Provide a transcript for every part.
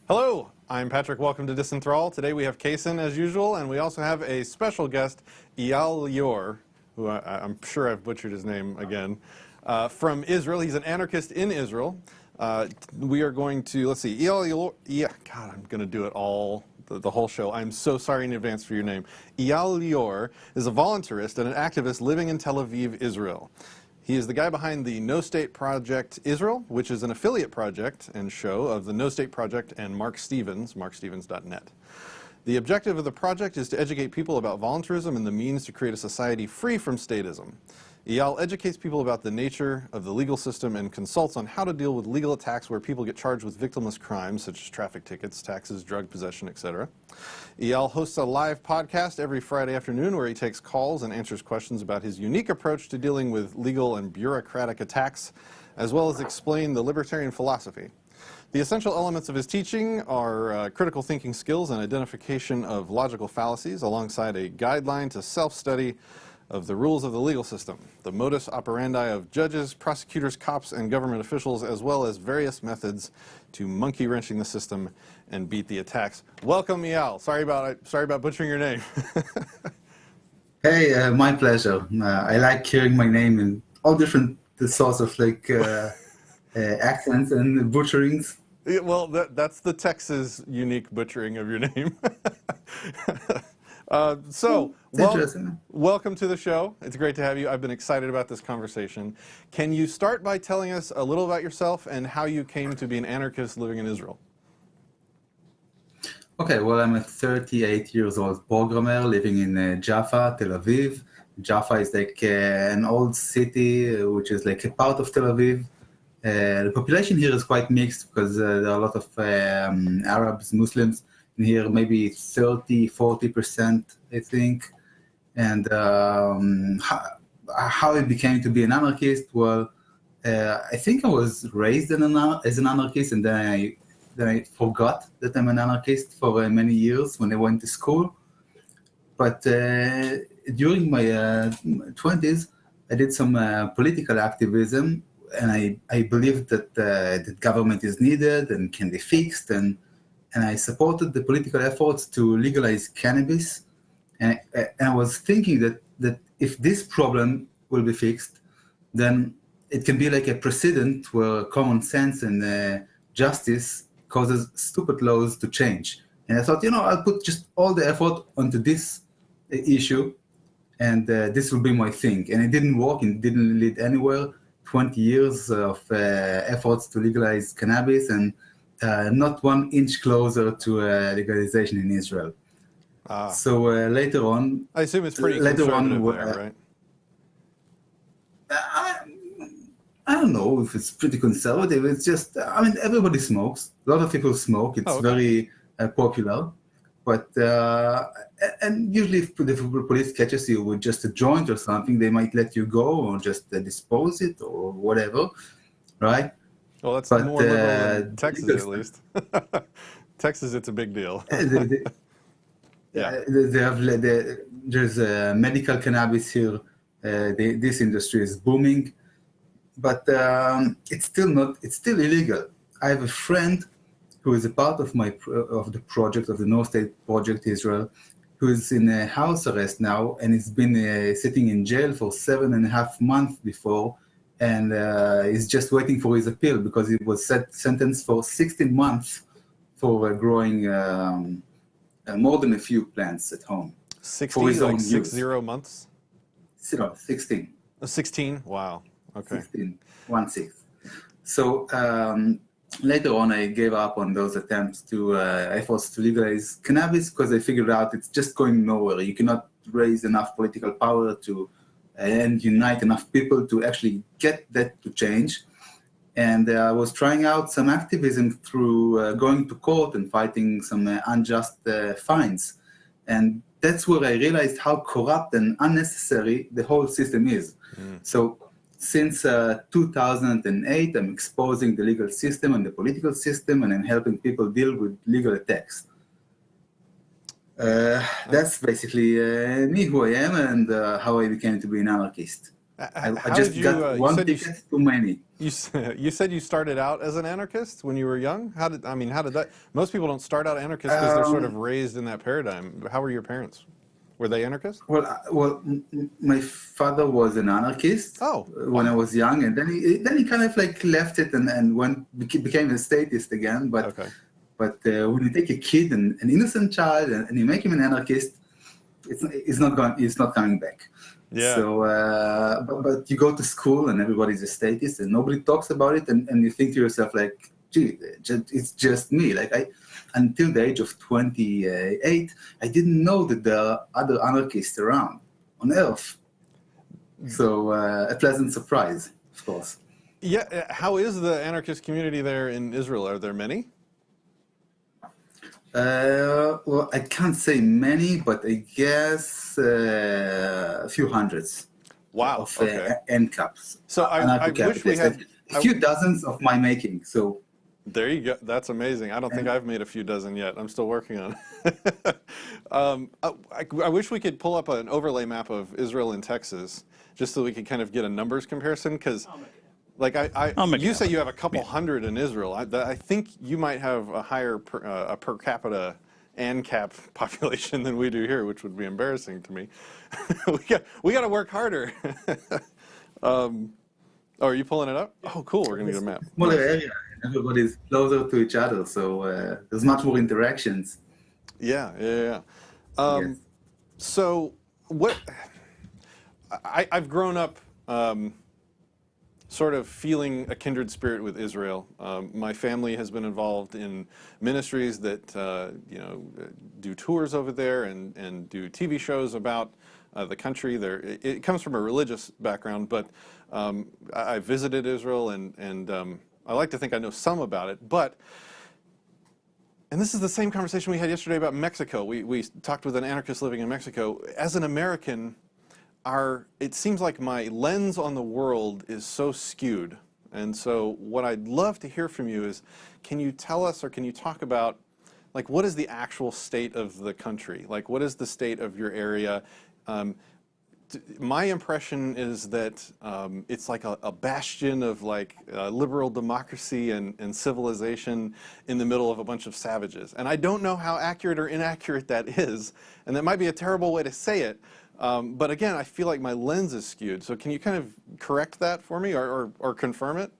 Hello, I'm Patrick. Welcome to Disenthrall. Today we have Kaysen as usual, and we also have a special guest, Eyal Lior, who I'm sure I've butchered his name again, from Israel. He's an anarchist in Israel. We are going to, let's see, Eyal Lior, God, I'm going to do it all, the whole show. I'm so sorry in advance for your name. Eyal Lior is a voluntarist and an activist living in Tel Aviv, Israel. He is the guy behind the No State Project Israel, which is an affiliate project and show of the No State Project and Mark Stevens, markstevens.net. The objective of the project is to educate people about voluntarism and the means to create a society free from statism. Eyal educates people about the nature of the legal system and consults on how to deal with legal attacks where people get charged with victimless crimes such as traffic tickets, taxes, drug possession, etc. Eyal hosts a live podcast every Friday afternoon where he takes calls and answers questions about his unique approach to dealing with legal and bureaucratic attacks, as well as explain the libertarian philosophy. The essential elements of his teaching are critical thinking skills and identification of logical fallacies, alongside a guideline to self-study of the rules of the legal system, the modus operandi of judges, prosecutors, cops, and government officials, as well as various methods to monkey wrenching the system and beat the attacks. Welcome, Eyal. Sorry about butchering your name. Hey, my pleasure. I like hearing my name in all different sorts of accents and butcherings. Yeah, well, that's the Texas unique butchering of your name. Welcome to the show. It's great to have you. I've been excited about this conversation. Can you start by telling us a little about yourself and how you came to be an anarchist living in Israel? Okay, well, I'm a 38 years old programmer living in Jaffa, Tel Aviv. Jaffa is like an old city, which is like a part of Tel Aviv. The population here is quite mixed because there are a lot of Arabs, Muslims in here, maybe 30-40%, I think. And how I became to be an anarchist? Well, I think I was raised as an anarchist, and then I forgot that I'm an anarchist for many years when I went to school. But during my 20s, I did some political activism, and I believed that that government is needed and can be fixed, and I supported the political efforts to legalize cannabis. And I was thinking that if this problem will be fixed, then it can be like a precedent where common sense and justice causes stupid laws to change. And I thought, I'll put just all the effort onto this issue, and this will be my thing. And it didn't work, and it didn't lead anywhere. 20 years of efforts to legalize cannabis, and not 1 inch closer to legalization in Israel. So later on, I assume it's pretty conservative there, right? I don't know if it's pretty conservative. It's just, everybody smokes. A lot of people smoke. It's very popular. But, and usually if the police catches you with just a joint or something, they might let you go or just dispose it or whatever, right? Well, that's more liberal than Texas, at least. Texas, it's a big deal. There's medical cannabis here. This industry is booming, but it's still illegal. I have a friend who is a part of the project, of the No State Project Israel, who is in a house arrest now, and he's been sitting in jail for 7.5 months before, and he's just waiting for his appeal because he was sentenced for 16 months for growing more than a few plants at home. 60, like 60 months? 16. 16? Wow. Okay. 16, 1/6. So later on, I gave up on those attempts to efforts to legalize cannabis because I figured out it's just going nowhere. You cannot raise enough political power and unite enough people to actually get that to change. And I was trying out some activism through going to court and fighting some unjust fines. And that's where I realized how corrupt and unnecessary the whole system is. So since 2008, I'm exposing the legal system and the political system, and I'm helping people deal with legal attacks. That's basically me, who I am, and how I became to be an anarchist. I How did just you? got You one said ticket too many. you said you started out as an anarchist when you were young. How did that? Most people don't start out anarchists because they're sort of Um, raised in that paradigm. How were your parents? Were they anarchists? my father was an anarchist Oh, when I wow. was young, and then he kind of like left it and became a statist again. Okay. But when you take a kid, an innocent child, and you make him an anarchist, it's not coming back. Yeah. So, but you go to school and everybody's a statist and nobody talks about it, and you think to yourself like, gee, it's just me. Like until the age of 28, I didn't know that there are other anarchists around on Earth. So a pleasant surprise, of course. Yeah. How is the anarchist community there in Israel? Are there many? Well, I can't say many, but I guess a few hundreds Wow. of Okay. NCAPs, So I wish we anarcho-capitalists, had. like a few dozens of my making. So There you go. That's amazing. I don't think and I've made a few dozen yet. I'm still working on it. I wish we could pull up an overlay map of Israel and Texas just so we could kind of get a numbers comparison because like I'll make it you say happen. you have a couple Yeah. hundred in Israel. I think you might have a higher per capita ANCAP population than we do here, which would be embarrassing to me. We got to work harder. Oh, are you pulling it up? Oh, cool. We're gonna get a map. smaller Nice. area, and everybody's closer to each other. So there's much more interactions. Yeah, yeah, yeah. Yes. So what I've grown up sort of feeling a kindred spirit with Israel. My family has been involved in ministries that do tours over there and do TV shows about the country. It comes from a religious background, but I visited Israel and I like to think I know some about it. And this is the same conversation we had yesterday about Mexico. We talked with an anarchist living in Mexico. As an American, it seems like my lens on the world is so skewed. And so what I'd love to hear from you is, can you tell us or can you talk about, like, what is the actual state of the country? Like, what is the state of your area? My impression is that it's like a bastion of like liberal democracy and civilization in the middle of a bunch of savages. And I don't know how accurate or inaccurate that is, and that might be a terrible way to say it. But again, I feel like my lens is skewed. So can you kind of correct that for me or confirm it?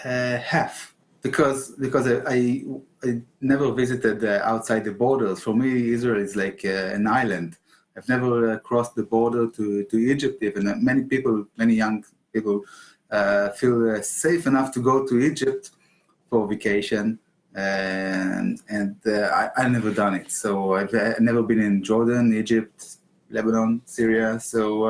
Half, because I never visited outside the borders. For me, Israel is like an island. I've never crossed the border to Egypt even. Many young people feel safe enough to go to Egypt for vacation, and I never done it. So I've never been in Jordan, Egypt, Lebanon, Syria. So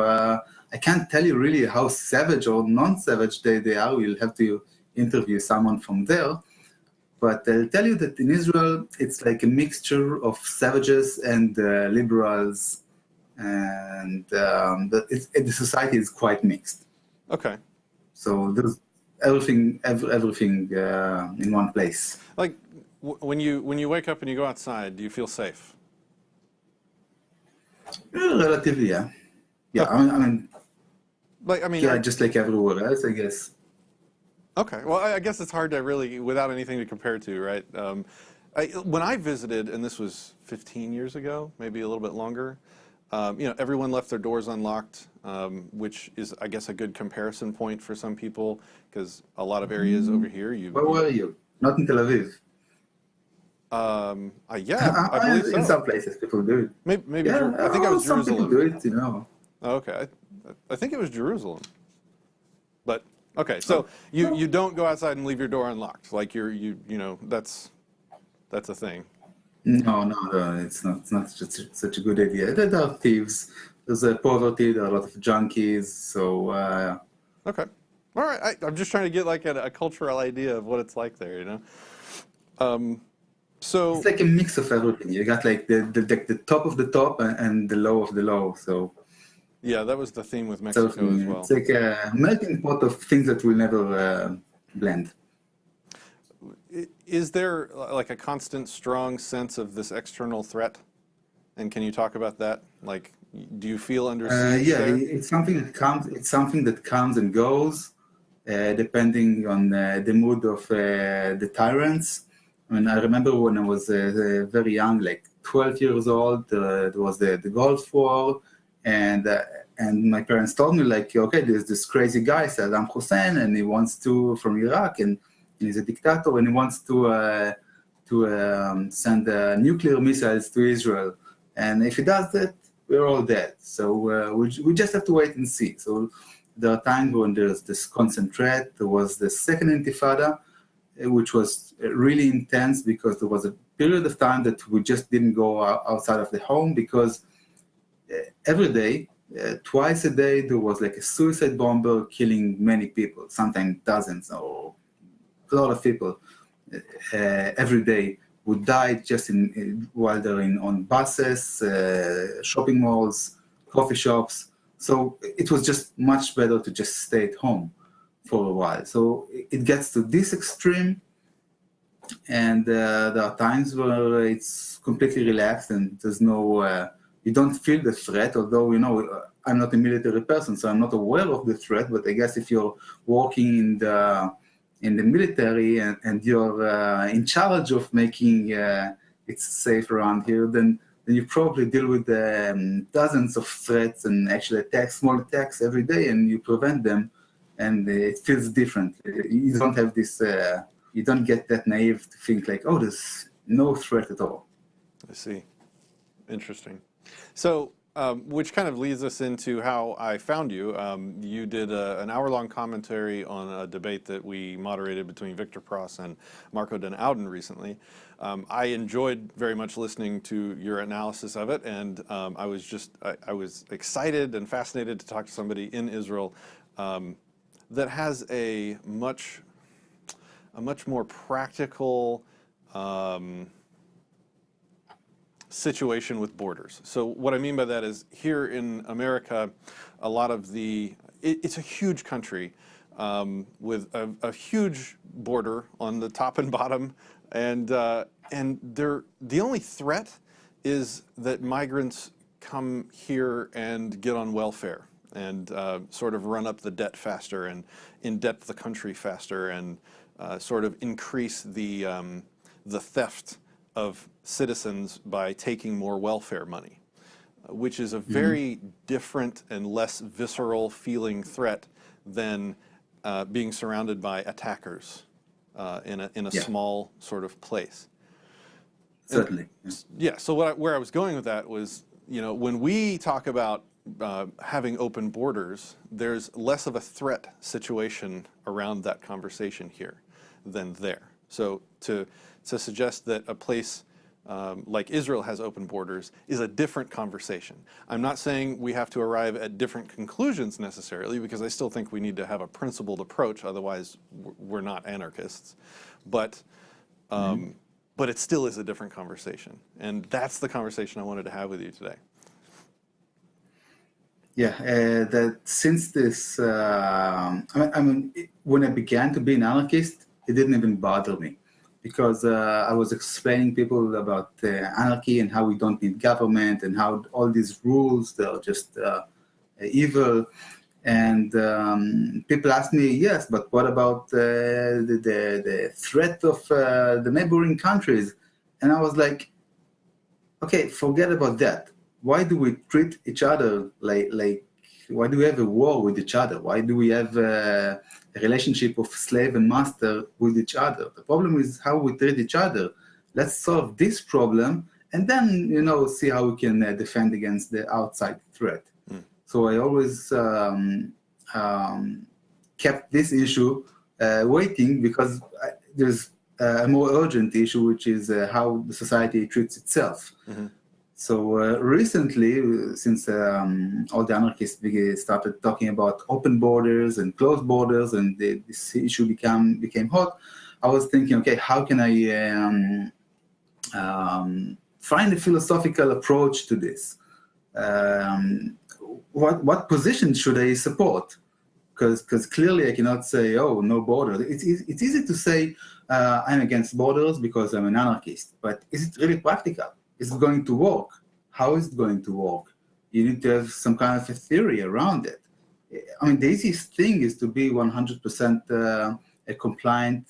I can't tell you really how savage or non-savage they are. We'll have to interview someone from there. But I'll tell you that in Israel, it's like a mixture of savages and liberals, and the society is quite mixed. Okay. So there's everything in one place. Like when you wake up and you go outside, do you feel safe? Relatively, yeah. Yeah, Okay. yeah, just like everywhere else, I guess. Okay. Well, I guess it's hard to really, without anything to compare to, right? When I visited, and this was 15 years ago, maybe a little bit longer, everyone left their doors unlocked, which is, I guess, a good comparison point for some people, because a lot of areas over here, Where were you? Not in Tel Aviv. Yeah, I believe so. In some places, people do it. Maybe Yeah, I think I was some people Jerusalem. do it. Oh, okay, I think it was Jerusalem. But okay, so you don't go outside and leave your door unlocked, like that's a thing. No, it's not. It's not such a good idea. There are thieves. There's poverty. There are a lot of junkies. So Okay, all right. I'm just trying to get like a cultural idea of what it's like there, So it's like a mix of everything. You got like the top of the top and the low of the low. So yeah, that was the theme with Mexico as well. it's like a melting pot of things that will never blend. Is there like a constant, strong sense of this external threat? And can you talk about that? Like Do you feel under siege there? It's something that comes. It's something that comes and goes, depending on the mood of the tyrants. I mean, I remember when I was very young, like 12 years old, there was the Gulf War, and my parents told me, like, okay, there's this crazy guy, Saddam Hussein, and he wants to from Iraq, and he's a dictator, and he wants to send nuclear missiles to Israel, and if he does that, we're all dead. So we just have to wait and see. So there are times when there's this constant threat. There was the second Intifada, which was really intense because there was a period of time that we just didn't go outside of the home because every day, twice a day, there was like a suicide bomber killing many people, sometimes dozens or a lot of people every day would die just while they're on buses, shopping malls, coffee shops. So it was just much better to just stay at home for a while. So it gets to this extreme, and there are times where it's completely relaxed and there's no, you don't feel the threat, although, I'm not a military person, so I'm not aware of the threat, but I guess if you're working in the military and you're in charge of making it safe around here, then you probably deal with dozens of threats and actually small attacks every day, and you prevent them, and it feels different. You don't have this, you don't get that naive to think like, oh, there's no threat at all. I see. Interesting. So, which kind of leads us into how I found you. You did an hour-long commentary on a debate that we moderated between Victor Pross and Marco Den Ouden recently. I enjoyed very much listening to your analysis of it, and I was excited and fascinated to talk to somebody in Israel that has a much more practical situation with borders. So what I mean by that is here in America, a lot of it's a huge country with a huge border on the top and bottom, and the only threat is that migrants come here and get on welfare and sort of run up the debt faster and indebt the country faster and sort of increase the theft of citizens by taking more welfare money, which is a very different and less visceral feeling threat than being surrounded by attackers in a small sort of place. Certainly. Yeah. So where I was going with that was, when we talk about having open borders, there's less of a threat situation around that conversation here than there. So to suggest that a place like Israel has open borders is a different conversation. I'm not saying we have to arrive at different conclusions necessarily, because I still think we need to have a principled approach, otherwise we're not anarchists. But it still is a different conversation. And that's the conversation I wanted to have with you today. Yeah, that since this, I mean, when I began to be an anarchist, it didn't even bother me. Because I was explaining people about anarchy and how we don't need government and how all these rules, they're just evil. And people asked me, yes, but what about the threat of the neighboring countries? And I was like, okay, forget about that. Why do we treat each other like why do we have a war with each other? Why do we have a relationship of slave and master with each other? The problem is how we treat each other. Let's solve this problem and then, see how we can defend against the outside threat. So I always kept this issue waiting because there's a more urgent issue, which is how the society treats itself. So recently, since all the anarchists started talking about open borders and closed borders, and this issue became hot, I was thinking, okay, how can I find a philosophical approach to this? What position should I support? Because clearly I cannot say, oh, no borders. It's easy to say I'm against borders because I'm an anarchist, but is it really practical? Is it going to work? How is it going to work? you need to have some kind of a theory around it. I mean, the easiest thing is to be 100% compliant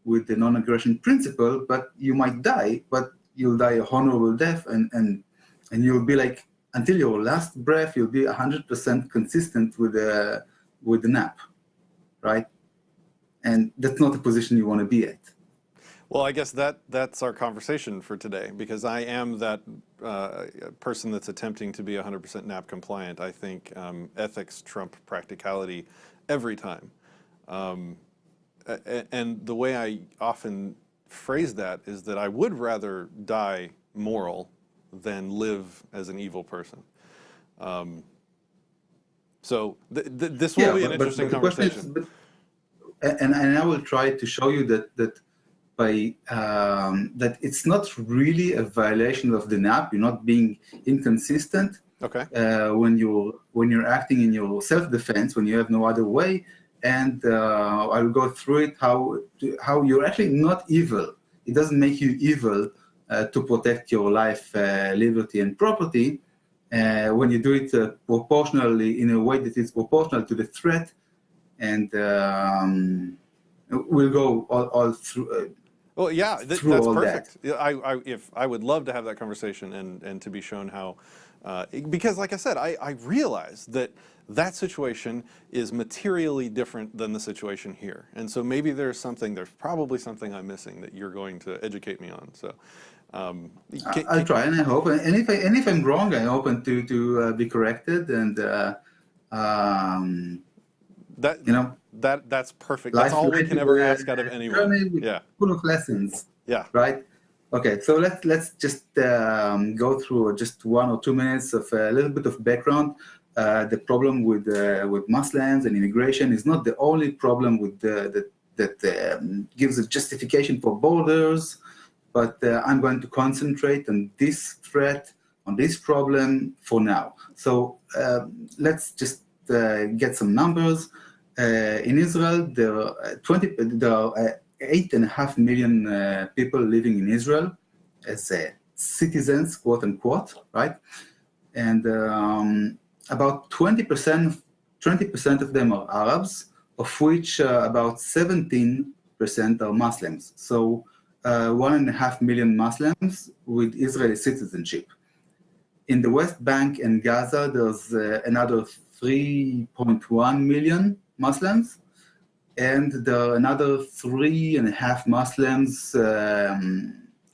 with the non-aggression principle, but you might die, but you'll die a honorable death, and you'll be like, until your last breath, you'll be 100% consistent with the nap, right? And that's not a position you want to be at. Well, I guess that's our conversation for today, because I am that person that's attempting to be 100% NAP compliant. I think ethics trump practicality every time. And the way I often phrase that is that I would rather die moral than live as an evil person. So this will be an interesting conversation. And I will try to show you that by that it's not really a violation of the NAP. You're not being inconsistent. Okay. When you're acting in your self-defense, when you have no other way. And I'll go through it how you're actually not evil. It doesn't make you evil to protect your life, liberty, and property. When you do it proportionally, in a way that is proportional to the threat, and we'll go all through. Well, yeah, that's perfect. I would love to have that conversation and to be shown how, because like I said, I realize that situation is materially different than the situation here, and so maybe there's probably something I'm missing that you're going to educate me on. So I'll try, and I hope, and if I'm wrong, I'm open to be corrected, and that's perfect. That's all we can ever ask out of anyone. Yeah, full of lessons. Yeah. Right. Okay. So let's just go through just 1 or 2 minutes of a little bit of background. The problem with Muslims and immigration is not the only problem with that gives a justification for borders, but I'm going to concentrate on this threat, on this problem for now. So let's just get some numbers. In Israel, there are 8.5 million people living in Israel as citizens, quote unquote, right? And about 20% of them are Arabs, of which about 17% are Muslims. So 1.5 million Muslims with Israeli citizenship. In the West Bank and Gaza, there's another 3.1 million Muslims, and there are another 3.5 Muslims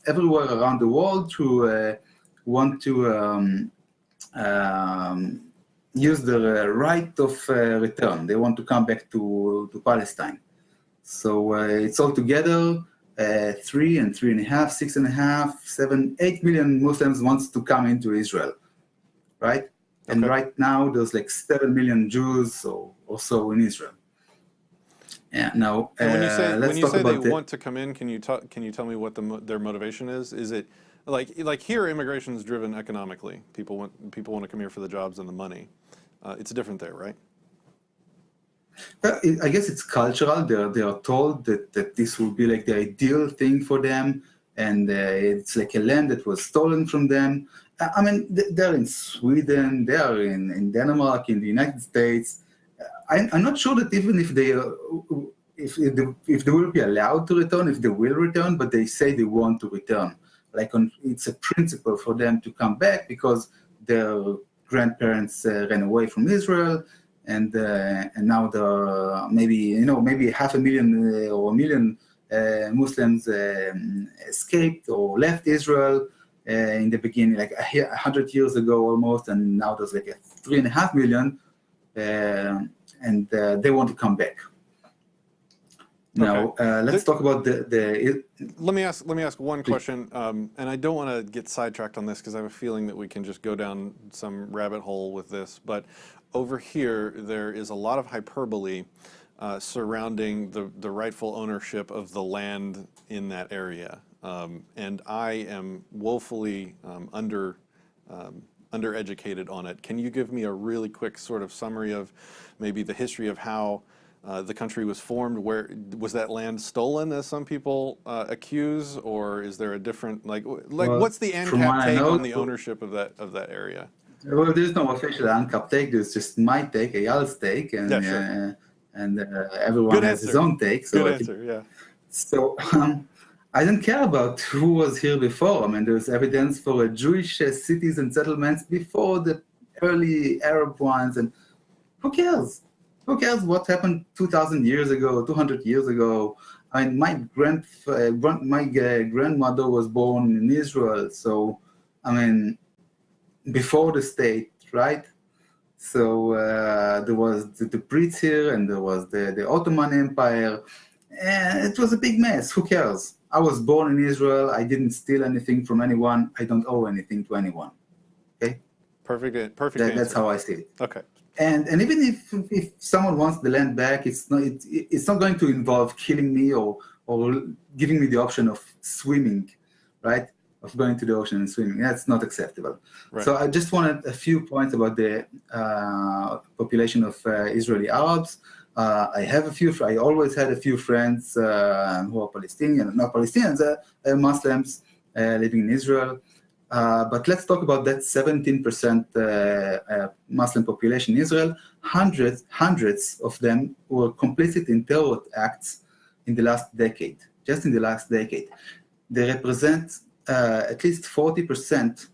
everywhere around the world who want to use their right of return. They want to come back to Palestine. So it's altogether 3 and 3.5, 6.5, 7, 8 million Muslims wants to come into Israel, right? Okay. And right now there's like 7 million Jews or so in Israel. Yeah. Now, when you say they want to come in, can you tell me what their motivation is? Is it like here, immigration is driven economically. People want to come here for the jobs and the money. It's different there, right? I guess it's cultural. They are told that this will be like the ideal thing for them, and it's like a land that was stolen from them. I mean, they're in Sweden, they are in Denmark, in the United States. I'm not sure that even if they will be allowed to return, if they will return, but they say they want to return. It's a principle for them to come back because their grandparents ran away from Israel, and now there are maybe 500,000 or 1 million Muslims escaped or left Israel in the beginning, like 100 years ago almost, and now there's like 3.5 million, and they want to come back. Now, let's talk about the. Let me ask one question, and I don't want to get sidetracked on this because I have a feeling that we can just go down some rabbit hole with this. But over here, there is a lot of hyperbole surrounding the rightful ownership of the land in that area, and I am woefully undereducated on it. Can you give me a really quick sort of summary of maybe the history of how the country was formed? Where was that land stolen, as some people accuse, or is there a different what's the ANCAP take on the ownership of that area? Well, there's no official ANCAP take. There's just my take, Eyal's take, and Yeah, sure. everyone Good has his answer. own take. Good So I think answer. Yeah. so. I don't care about who was here before. I mean, there's evidence for Jewish cities and settlements before the early Arab ones, and who cares? Who cares what happened 2,000 years ago, 200 years ago? I mean, my grandmother was born in Israel, so I mean, before the state, right? So there was the Brits here, and there was the Ottoman Empire, and it was a big mess. Who cares? I was born in Israel. I didn't steal anything from anyone. I don't owe anything to anyone. Okay, Perfect that's answer. how I see it. Okay. And even if someone wants the land back, it's not going to involve killing me or giving me the option of swimming, right? Of going to the ocean and swimming. That's not acceptable. Right. So I just wanted a few points about the population of Israeli Arabs. I always had a few friends who are Palestinian, not Palestinians, Muslims living in Israel. But let's talk about that 17% Muslim population in Israel. Hundreds of them were complicit in terror acts in the last decade, just in the last decade. They represent at least 40%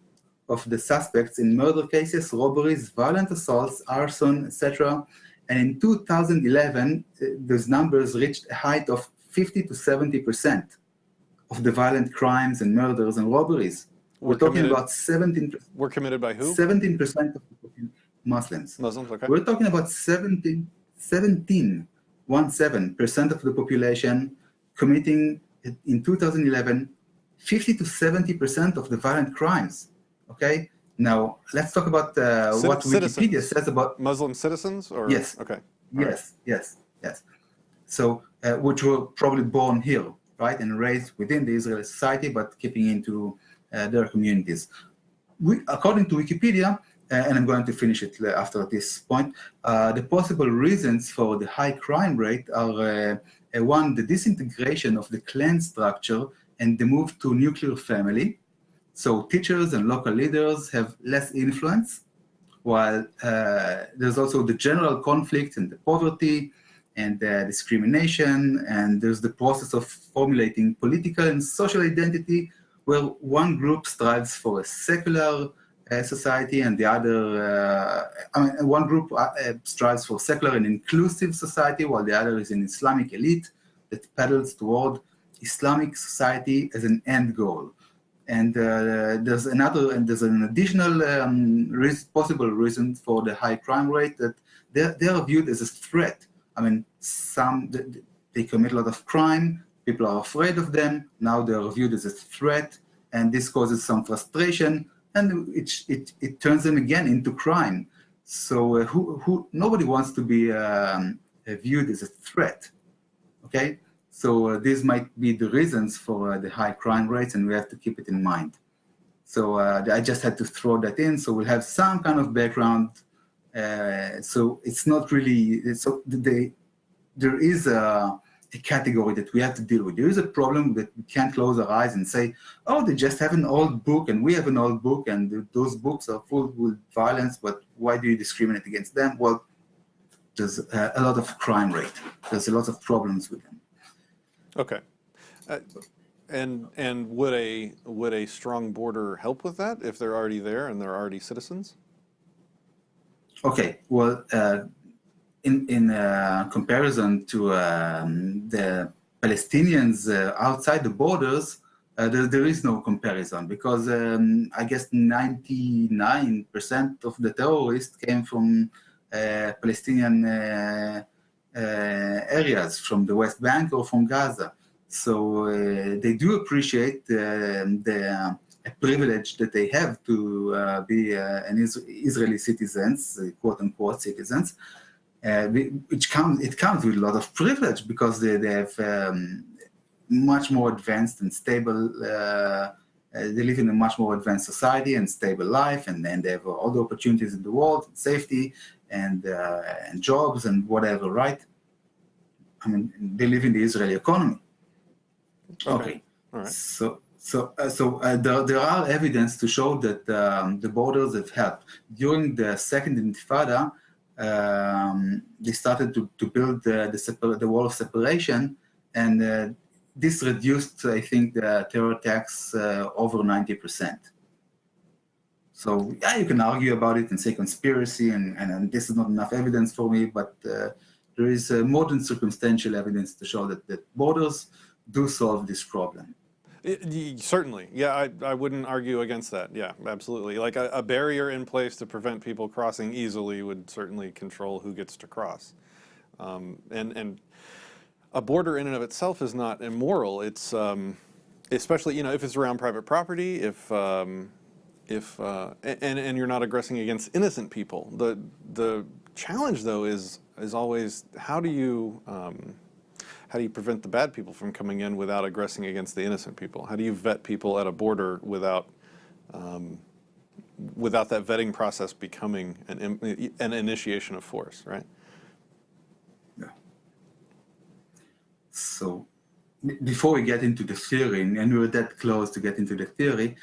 of the suspects in murder cases, robberies, violent assaults, arson, etc. And in 2011, those numbers reached a height of 50 to 70% of the violent crimes and murders and robberies. We're talking about 17%. Were committed by who? 17% of the Muslims. Muslims, okay. We're talking about 17% of the population committing in 2011 50 to 70% of the violent crimes. Okay. Now let's talk about what Wikipedia says about Muslim citizens. Or yes. Okay. Yes. So which were probably born here, right, and raised within the Israeli society, but keeping into their communities. According to Wikipedia, and I'm going to finish it after this point, the possible reasons for the high crime rate are one, the disintegration of the clan structure and the move to nuclear family. So teachers and local leaders have less influence, while there's also the general conflict and the poverty and discrimination, and there's the process of formulating political and social identity, where one group strives for a secular society and the other, one group strives for secular and inclusive society, while the other is an Islamic elite that paddles toward Islamic society as an end goal. And there's an additional possible reason for the high crime rate, that they are viewed as a threat. I mean, they commit a lot of crime. People are afraid of them. Now they are viewed as a threat, and this causes some frustration, and it turns them again into crime. So nobody wants to be viewed as a threat. Okay, so these might be the reasons for the high crime rates, and we have to keep it in mind. So I just had to throw that in, so we'll have some kind of background. So it's not really there is a category that we have to deal with. There is a problem that we can't close our eyes and say, oh, they just have an old book and we have an old book and those books are full with violence, but why do you discriminate against them? Well, there's a lot of crime rate. There's a lot of problems with them. Okay. And would a strong border help with that if they're already there and they're already citizens? Okay, well, in comparison to the Palestinians outside the borders, there is no comparison, because I guess 99% of the terrorists came from Palestinian areas, from the West Bank or from Gaza. So they do appreciate the privilege that they have to be Israeli citizens, quote unquote citizens. It comes with a lot of privilege, because they have much more advanced and stable, they live in a much more advanced society and stable life, and then they have all the opportunities in the world, safety and jobs and whatever, right? I mean, they live in the Israeli economy. Okay. All right. There are evidence to show that the borders have helped. During the Second Intifada, they started to build the wall of separation, and this reduced, I think, the terror attacks over 90%. So yeah, you can argue about it and say conspiracy, and this is not enough evidence for me, but there is more than circumstantial evidence to show that borders do solve this problem. Certainly. Yeah, I wouldn't argue against that. Yeah, absolutely. Like a barrier in place to prevent people crossing easily would certainly control who gets to cross. And a border in and of itself is not immoral. It's especially, if it's around private property, if and you're not aggressing against innocent people. The challenge though is always how do you prevent the bad people from coming in without aggressing against the innocent people? How do you vet people at a border without that vetting process becoming an initiation of force, right? Yeah. So before we get into the theory, and we were that close to get into the theory,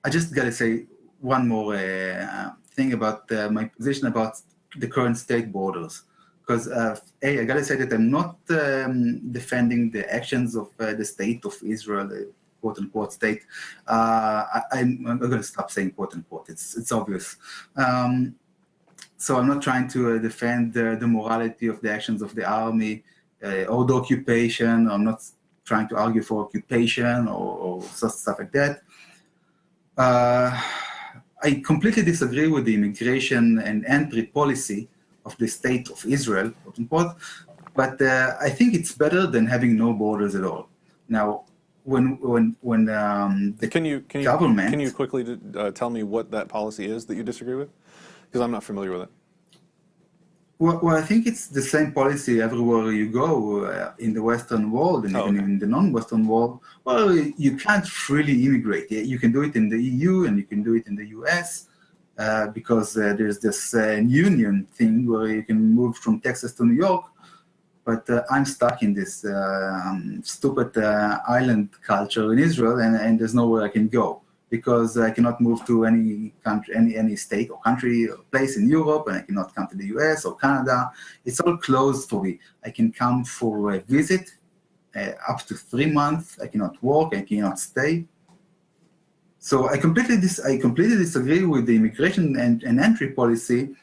I just got to say one more thing about my position about the current state borders. Because, I got to say that I'm not defending the actions of the state of Israel, the quote-unquote state. I'm going to stop saying quote-unquote. It's obvious. So I'm not trying to defend the morality of the actions of the army or the occupation. I'm not trying to argue for occupation or stuff like that. I completely disagree with the immigration and entry policy of the state of Israel, quote unquote, but I think it's better than having no borders at all. Now, when the government... Can you quickly tell me what that policy is that you disagree with? Because I'm not familiar with it. Well, I think it's the same policy everywhere you go in the Western world and even in the non-Western world. Well, you can't freely immigrate. You can do it in the EU and you can do it in the US because there's this union thing where you can move from Texas to New York. But I'm stuck in this stupid island culture in Israel, and there's nowhere I can go, because I cannot move to any country, any state or country or place in Europe, and I cannot come to the US or Canada. It's all closed for me. I can come for a visit up to 3 months. I cannot work. I cannot stay. So I completely disagree with the immigration and entry policy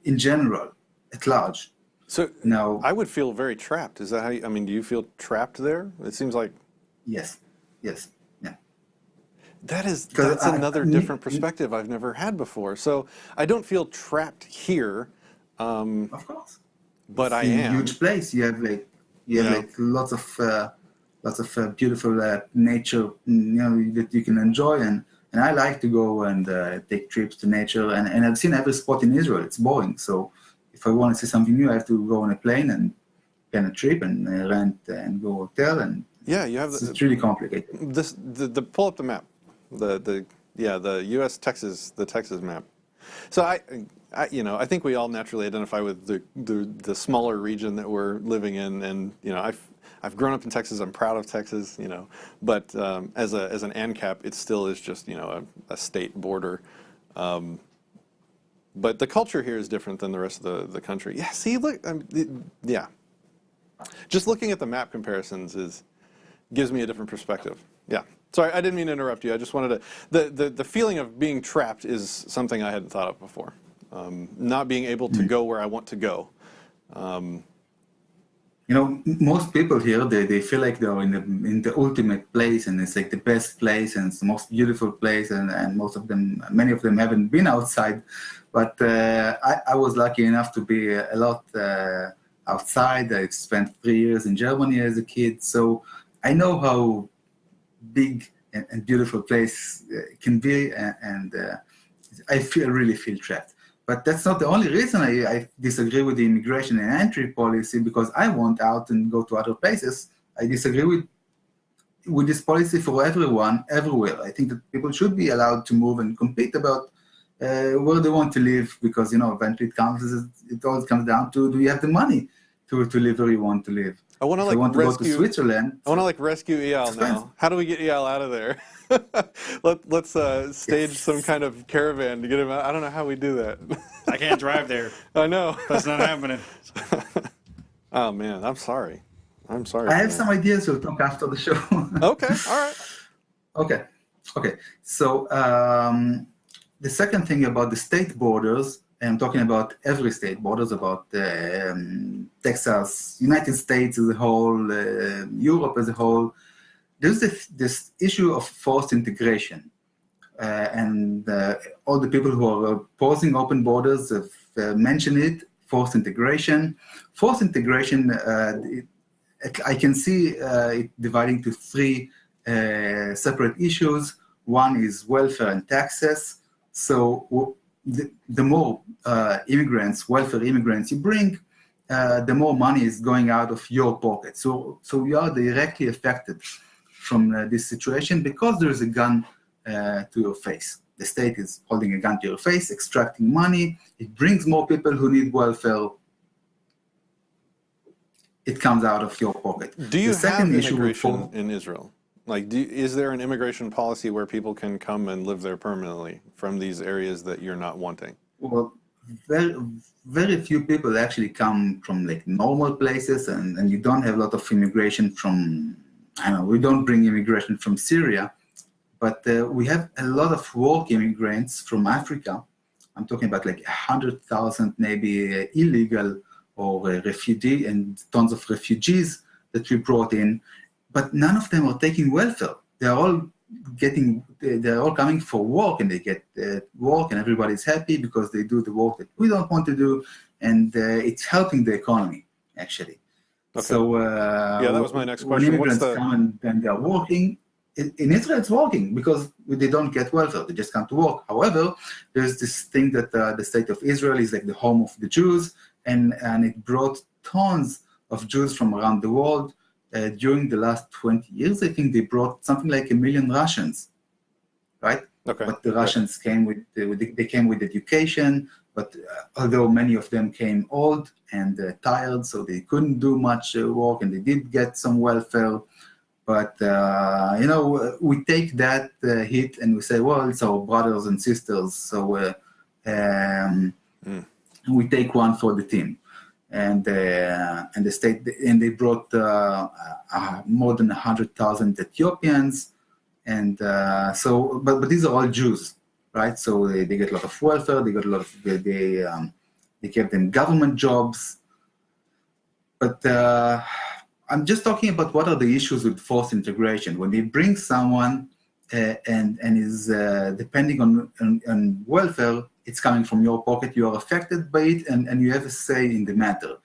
in general, at large. So now, I would feel very trapped. Is that how you, I mean, do you feel trapped there? It seems like... Yes. That's another different perspective I've never had before. So I don't feel trapped here. Of course. But it's I am. A huge place. You have lots of beautiful nature, that you can enjoy, and I like to go and take trips to nature. And I've seen every spot in Israel. It's boring. So if I want to see something new, I have to go on a plane and plan a trip and rent and go hotel, and it's really complicated. Pull up the map. The U.S. Texas map. So I think we all naturally identify with the smaller region that we're living in, and I've grown up in Texas. I'm proud of Texas, but as an ANCAP, it still is just a state border. But the culture here is different than the rest of the country. Yeah. See, look. Just looking at the map comparisons gives me a different perspective. Yeah. Sorry, I didn't mean to interrupt you. I just wanted to... The feeling of being trapped is something I hadn't thought of before. Not being able to go where I want to go. Most people here, they feel like they're in the ultimate place, and it's like the best place, and it's the most beautiful place, and many of them haven't been outside. But I was lucky enough to be a lot outside. I spent 3 years in Germany as a kid, so I know how big and beautiful place can be, and I really feel trapped. But that's not the only reason I disagree with the immigration and entry policy, because I want out and go to other places. I disagree with this policy for everyone, everywhere. I think that people should be allowed to move and compete about where they want to live, because eventually it always comes down to, do you have the money to live where you want to live. I want to If like you want to go to rescue. Switzerland, I want to like rescue Eyal expensive. now. How do we get Eyal out of there? Let's stage some kind of caravan to get him out. I don't know how we do that. I can't drive there. I know. That's not happening. Oh man, I'm sorry. I'm sorry. I for have that. some ideas. We'll talk after the show. Okay. All right. Okay. So the second thing about the state borders, and I'm talking about every state borders, about Texas, United States as a whole, Europe as a whole. There's this issue of forced integration, and all the people who are opposing open borders have mentioned it. Forced integration. Forced integration. I can see it dividing to three separate issues. One is welfare and taxes. So the more welfare immigrants you bring, the more money is going out of your pocket. So you are directly affected from this situation because there is a gun to your face. The state is holding a gun to your face, extracting money. It brings more people who need welfare. It comes out of your pocket. Do you the second have issue immigration in Israel? Like, is there an immigration policy where people can come and live there permanently from these areas that you're not wanting? Well, very few people actually come from like normal places, and you don't have a lot of immigration from, I don't know, we don't bring immigration from Syria, but we have a lot of work immigrants from Africa. I'm talking about like 100,000 maybe illegal or refugee and tons of refugees that we brought in, but none of them are taking welfare. They're all coming for work, and they get work, and everybody's happy because they do the work that we don't want to do, and it's helping the economy actually. Okay. So yeah, that was my next when question. immigrants come and they're working, in Israel it's working because they don't get welfare, they just come to work. However, there's this thing that the state of Israel is like the home of the Jews, and it brought tons of Jews from around the world. During the last 20 years, I think they brought something like 1 million Russians, right? Okay. But the Russians came with education, but although many of them came old and tired, so they couldn't do much work, and they did get some welfare. But we take that hit and we say, well, it's our brothers and sisters, so we take one for the team. And the state, and they brought more than 100,000 Ethiopians, and but these are all Jews, right? So they get a lot of welfare. They got a lot of they gave them government jobs. But I'm just talking about what are the issues with forced integration. When they bring someone and is depending on welfare, it's coming from your pocket, you are affected by it, and you have a say in the matter.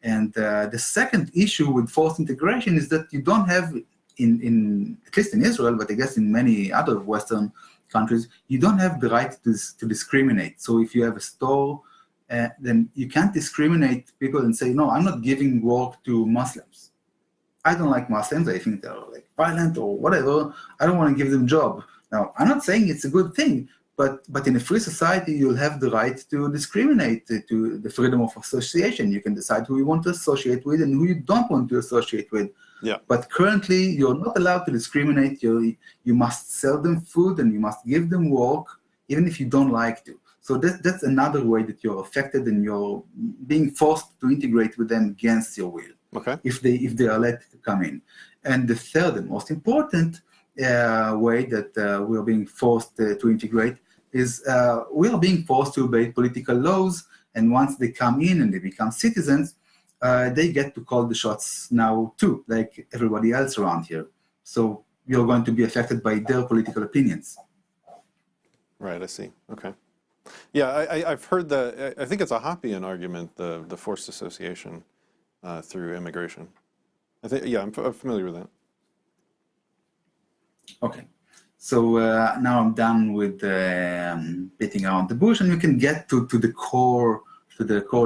And the second issue with forced integration is that you don't have, in at least in Israel, but I guess in many other Western countries, you don't have the right to discriminate. So if you have a store, then you can't discriminate people and say, no, I'm not giving work to Muslims. I don't like Muslims. I think they're like violent or whatever. I don't want to give them a job. Now, I'm not saying it's a good thing, but in a free society, you'll have the right to discriminate, to the freedom of association. You can decide who you want to associate with and who you don't want to associate with. Yeah. But currently, you're not allowed to discriminate. You must sell them food and you must give them work, even if you don't like to. So that's another way that you're affected and you're being forced to integrate with them against your will. Okay. If they are let to come in. And the third and most important way that we are being forced to integrate is we are being forced to obey political laws, and once they come in and they become citizens, they get to call the shots now too, like everybody else around here. So you're going to be affected by their political opinions. Right, I see. Okay. Yeah, I've heard I think it's a Hoppian argument, the forced association through immigration. I think, yeah, I'm familiar with that. Okay. So now I'm done with beating around the bush, and we can get to the core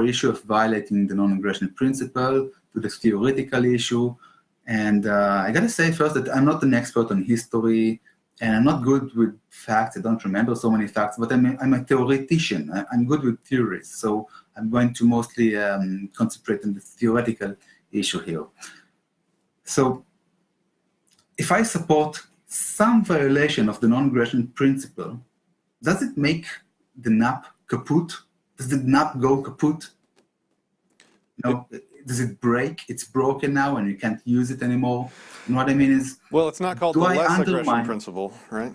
issue of violating the non-aggression principle, to the theoretical issue. And I gotta say first that I'm not an expert on history, and I'm not good with facts. I don't remember so many facts, but I'm a theoretician. I'm good with theories. So I'm going to mostly concentrate on the theoretical issue here. So if I support some violation of the non-aggression principle, does it make the NAP kaput? Does the NAP go kaput? Does it break? It's broken now and you can't use it anymore. And what I mean is... Well, it's not called the less aggression principle, right?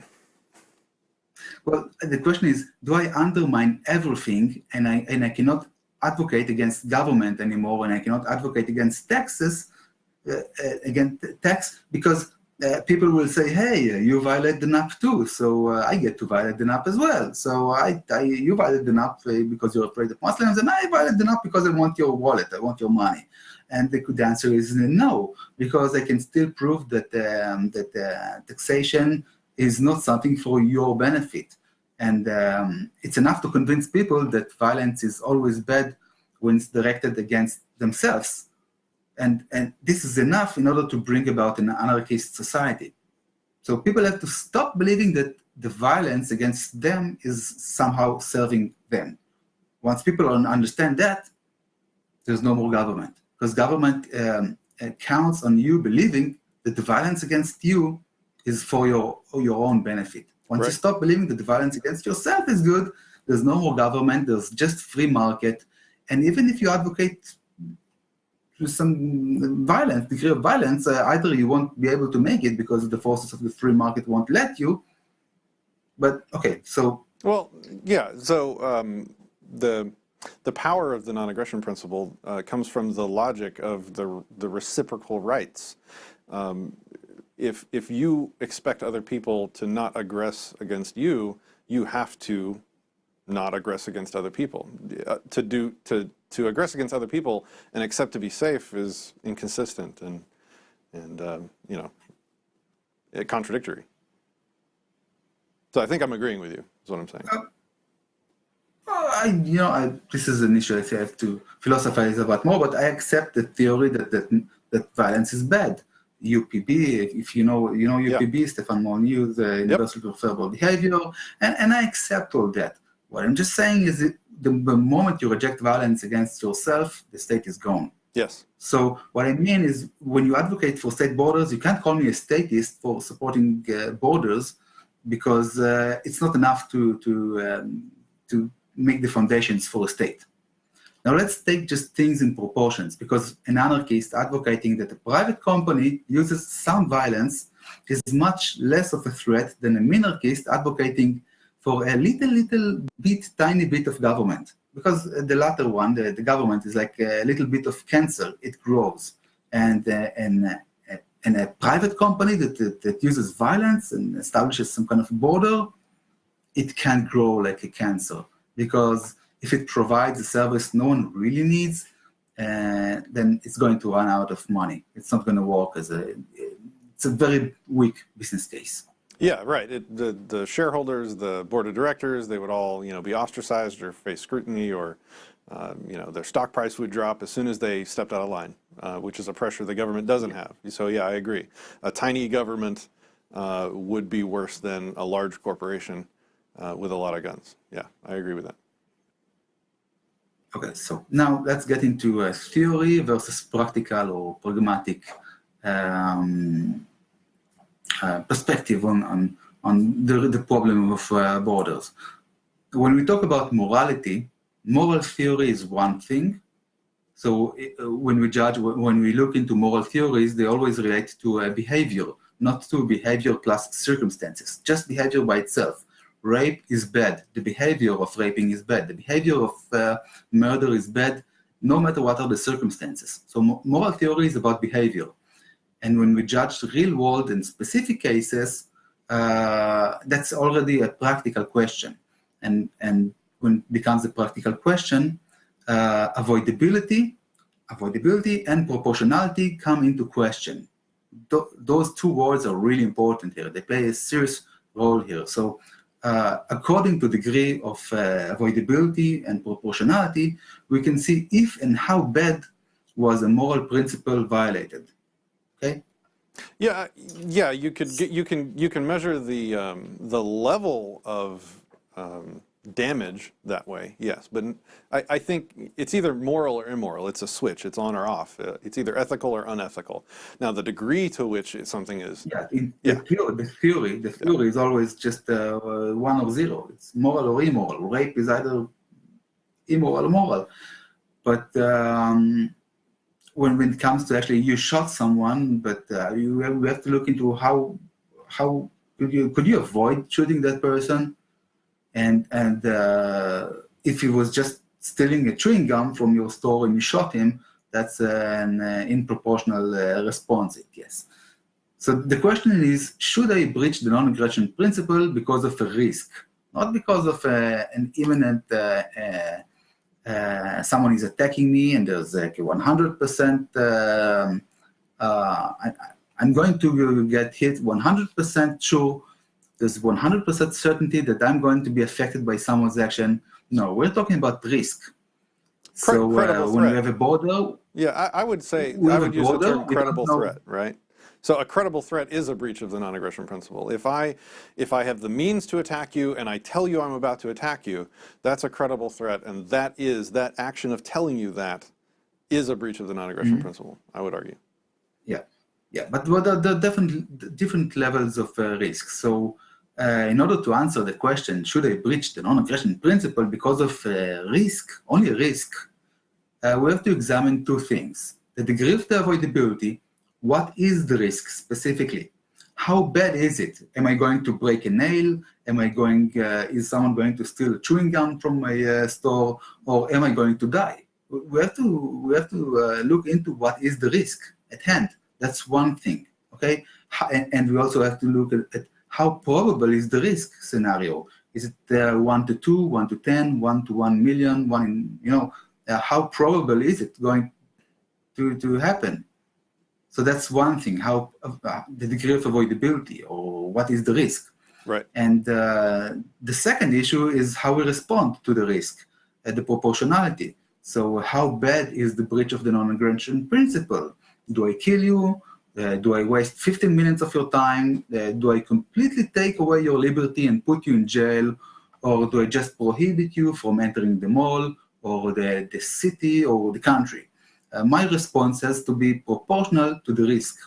Well, the question is, do I undermine everything and I cannot advocate against government anymore and I cannot advocate against taxes, because people will say, hey, you violate the NAP too, so I get to violate the NAP as well. So you violate the NAP because you're afraid of Muslims, and I violate the NAP because I want your wallet, I want your money. And the good answer is no, because I can still prove that taxation is not something for your benefit. And it's enough to convince people that violence is always bad when it's directed against themselves. And this is enough in order to bring about an anarchist society. So people have to stop believing that the violence against them is somehow serving them. Once people understand that, there's no more government. Because government counts on you believing that the violence against you is for your own benefit. Once you stop believing that the violence against yourself is good, there's no more government, there's just free market. And even if you advocate some violence, degree of violence, either you won't be able to make it because the forces of the free market won't let you. But okay, so... Well, yeah, so the power of the non-aggression principle comes from the logic of the reciprocal rights. If you expect other people to not aggress against you, you have to not aggress against other people. To aggress against other people and accept to be safe is inconsistent and contradictory. So I think I'm agreeing with you. Is what I'm saying. This is an issue I have to philosophize about more, but I accept the theory that violence is bad. UPB, if you know UPB, Stefan Molyneux, the Universal Preferable Behavior, and I accept all that. What I'm just saying is that the moment you reject violence against yourself, the state is gone. Yes. So what I mean is, when you advocate for state borders, you can't call me a statist for supporting borders, because it's not enough to make the foundations for a state. Now let's take just things in proportions, because an anarchist advocating that a private company uses some violence is much less of a threat than a minarchist advocating for a little bit, tiny bit of government. Because the latter one, the government, is like a little bit of cancer, it grows. And a private company that uses violence and establishes some kind of border, it can't grow like a cancer. Because if it provides a service no one really needs, then it's going to run out of money. It's not going to work it's a very weak business case. Yeah, right. The shareholders, the board of directors, they would all be ostracized or face scrutiny, or their stock price would drop as soon as they stepped out of line, which is a pressure the government doesn't have. So yeah, I agree. A tiny government would be worse than a large corporation with a lot of guns. Yeah, I agree with that. Okay, so now let's get into theory versus practical or pragmatic perspective on the problem of borders. When we talk about morality, moral theory is one thing. So when we look into moral theories, they always relate to behavior, not to behavior plus circumstances, just behavior by itself. Rape is bad. The behavior of raping is bad. The behavior of murder is bad, no matter what are the circumstances. So moral theory is about behavior. And when we judge the real world and specific cases, that's already a practical question. And when it becomes a practical question, avoidability and proportionality come into question. Those two words are really important here. They play a serious role here. So according to the degree of avoidability and proportionality, we can see if and how bad was a moral principle violated. Okay. Yeah. You can measure the level of damage that way, yes. But I think it's either moral or immoral. It's a switch. It's on or off. It's either ethical or unethical. Now, the degree to which something is... Yeah, Yeah. the theory is always just 1 or 0. It's moral or immoral. Rape is either immoral or moral. But when it comes to actually you shot someone, but we have to look into how could you avoid shooting that person, and if he was just stealing a chewing gum from your store and you shot him, that's an in-proportional response, I guess. So the question is, should I breach the non-aggression principle because of a risk, not because of an imminent someone is attacking me and there's like a 100% I'm going to get hit 100% sure, there's 100% certainty that I'm going to be affected by someone's action. No, we're talking about risk. So when you have a border... Yeah, I would say, I would use the term credible threat, right? So a credible threat is a breach of the non-aggression principle. If I have the means to attack you and I tell you I'm about to attack you, that's a credible threat, and that action of telling you that is a breach of the non-aggression principle, I would argue. Yeah, but there are different levels of risk. So in order to answer the question, should I breach the non-aggression principle because of risk, only risk, we have to examine two things. The degree of the avoidability. What is the risk specifically? How bad is it? Am I going to break a nail? Is someone going to steal a chewing gum from my store? Or am I going to die? We have to look into what is the risk at hand. That's one thing, okay? And we also have to look at how probable is the risk scenario. Is it 1 to 2, 1 to 10, 1 to 1 million, how probable is it going to happen? So that's one thing, how the degree of avoidability, or what is the risk. Right. And the second issue is how we respond to the risk, the proportionality. So how bad is the breach of the non-aggression principle? Do I kill you? Do I waste 15 minutes of your time? Do I completely take away your liberty and put you in jail? Or do I just prohibit you from entering the mall or the city or the country? My response has to be proportional to the risk.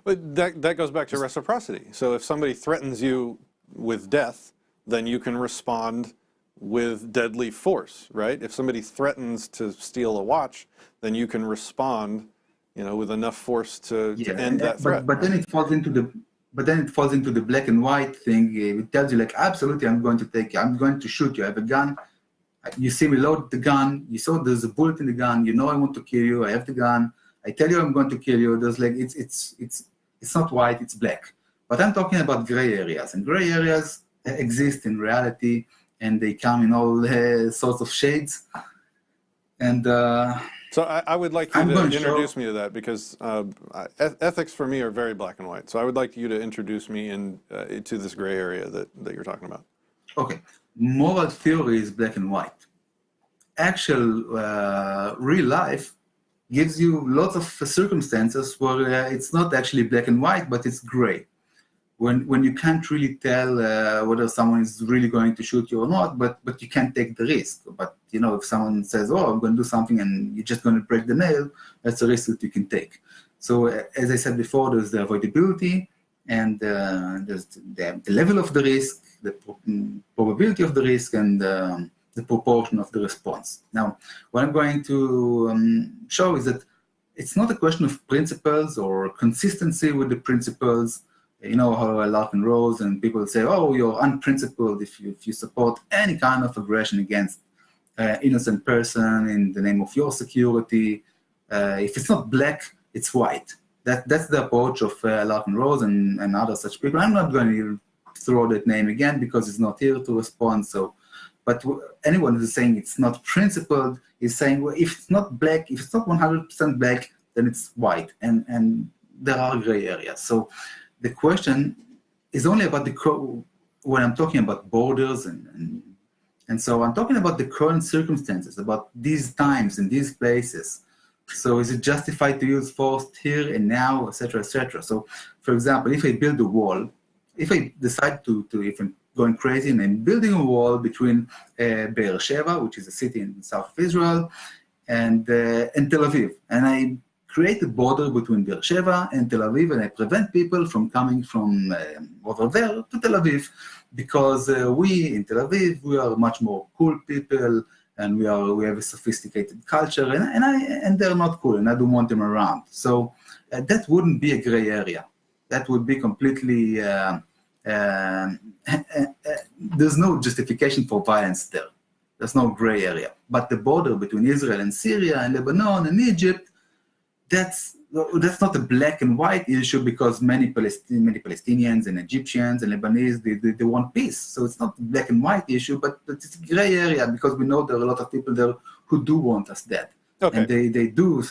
But that goes back to reciprocity. So if somebody threatens you with death, then you can respond with deadly force, right? If somebody threatens to steal a watch, then you can respond, with enough force to end that threat. But then it falls into the black and white thing. It tells you like, absolutely, I'm going to shoot you. I have a gun. You see me load the gun. You saw there's a bullet in the gun. You know I want to kill you. I have the gun. I tell you I'm going to kill you. There's like it's not white. It's black. But I'm talking about gray areas, and gray areas exist in reality, and they come in all sorts of shades. And so I would like you to introduce me to that, because ethics for me are very black and white. So I would like you to introduce me to this gray area that you're talking about. Okay. Moral theory is black and white. Actual real life gives you lots of circumstances where it's not actually black and white, but it's gray. When you can't really tell whether someone is really going to shoot you or not, but you can't take the risk. But if someone says, "Oh, I'm going to do something," and you're just going to break the nail, that's a risk that you can take. So as I said before, there's the avoidability, and there's the level of the risk, the probability of the risk, and the proportion of the response. Now, what I'm going to show is that it's not a question of principles or consistency with the principles. You know how Larkin Rose and people say, "Oh, you're unprincipled if you support any kind of aggression against innocent person in the name of your security. If it's not black, it's white." That's the approach of Larkin Rose and other such people. I'm not going to throw that name again because it's not here to respond. So, but anyone who's saying it's not principled is saying, well, if it's not black, if it's not 100% black, then it's white, and there are gray areas. So the question is only about when I'm talking about borders and so I'm talking about the current circumstances, about these times and these places. So is it justified to use force here and now, etc., etc.? So, for example, if I build a wall, if I decide to going crazy, and I'm building a wall between Be'er Sheva, which is a city in the south of Israel, and Tel Aviv. And I create a border between Be'er Sheva and Tel Aviv, and I prevent people from coming from over there to Tel Aviv, because we in Tel Aviv, we are much more cool people, and we have a sophisticated culture, and they're not cool, and I don't want them around. So that wouldn't be a gray area. That would be completely, there's no justification for violence there. There's no gray area. But the border between Israel and Syria and Lebanon and Egypt, that's not a black and white issue, because many Palestinians and Egyptians and Lebanese, they want peace. So it's not a black and white issue, but it's a gray area, because we know there are a lot of people there who do want us dead. Okay. And they do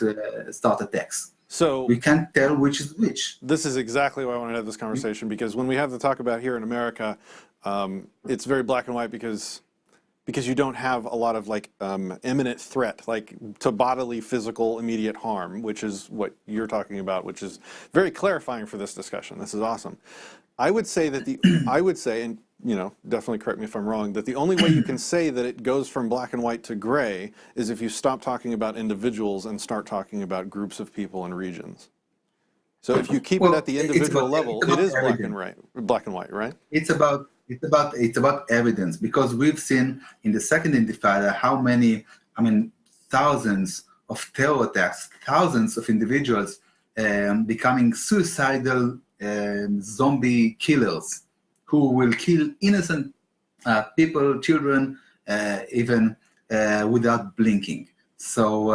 start attacks. So we can't tell which is which. This is exactly why I wanted to have this conversation, because when we have to talk about here in America, it's very black and white, because you don't have a lot of imminent threat, like to bodily, physical, immediate harm, which is what you're talking about, which is very clarifying for this discussion. This is awesome. I would say that and definitely correct me if I'm wrong, that the only way you can say that it goes from black and white to gray is if you stop talking about individuals and start talking about groups of people and regions. So if you keep it at the individual level, it is black and white, right? It's about evidence, because we've seen in the second Intifada how many, thousands of terror attacks, thousands of individuals becoming suicidal zombie killers who will kill innocent people, children, even without blinking. So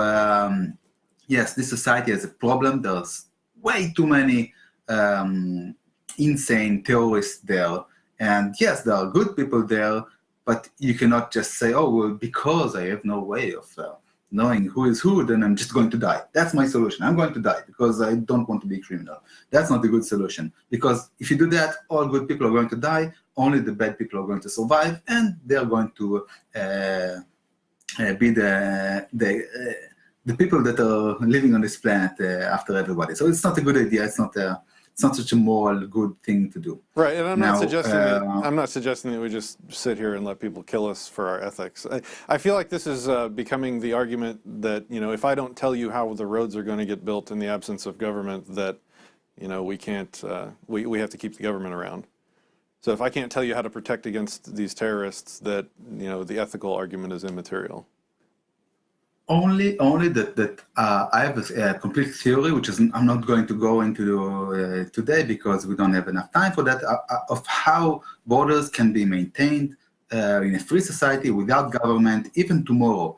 yes, this society has a problem. There's way too many insane terrorists there. And yes, there are good people there, but you cannot just say, oh, well, because I have no way of knowing who is who, then I'm just going to die. That's my solution. I'm going to die because I don't want to be a criminal. That's not a good solution, because if you do that, all good people are going to die, only the bad people are going to survive, and they're going to be the people that are living on this planet after everybody. So it's not a good idea. It's not such a moral good thing to do. Right, and I'm not suggesting that we just sit here and let people kill us for our ethics. I feel like this is becoming the argument that, if I don't tell you how the roads are going to get built in the absence of government, that, we can't, we have to keep the government around. So if I can't tell you how to protect against these terrorists, that, the ethical argument is immaterial. Only that I have a complete theory, which is I'm not going to go into today because we don't have enough time for that, of how borders can be maintained in a free society without government, even tomorrow.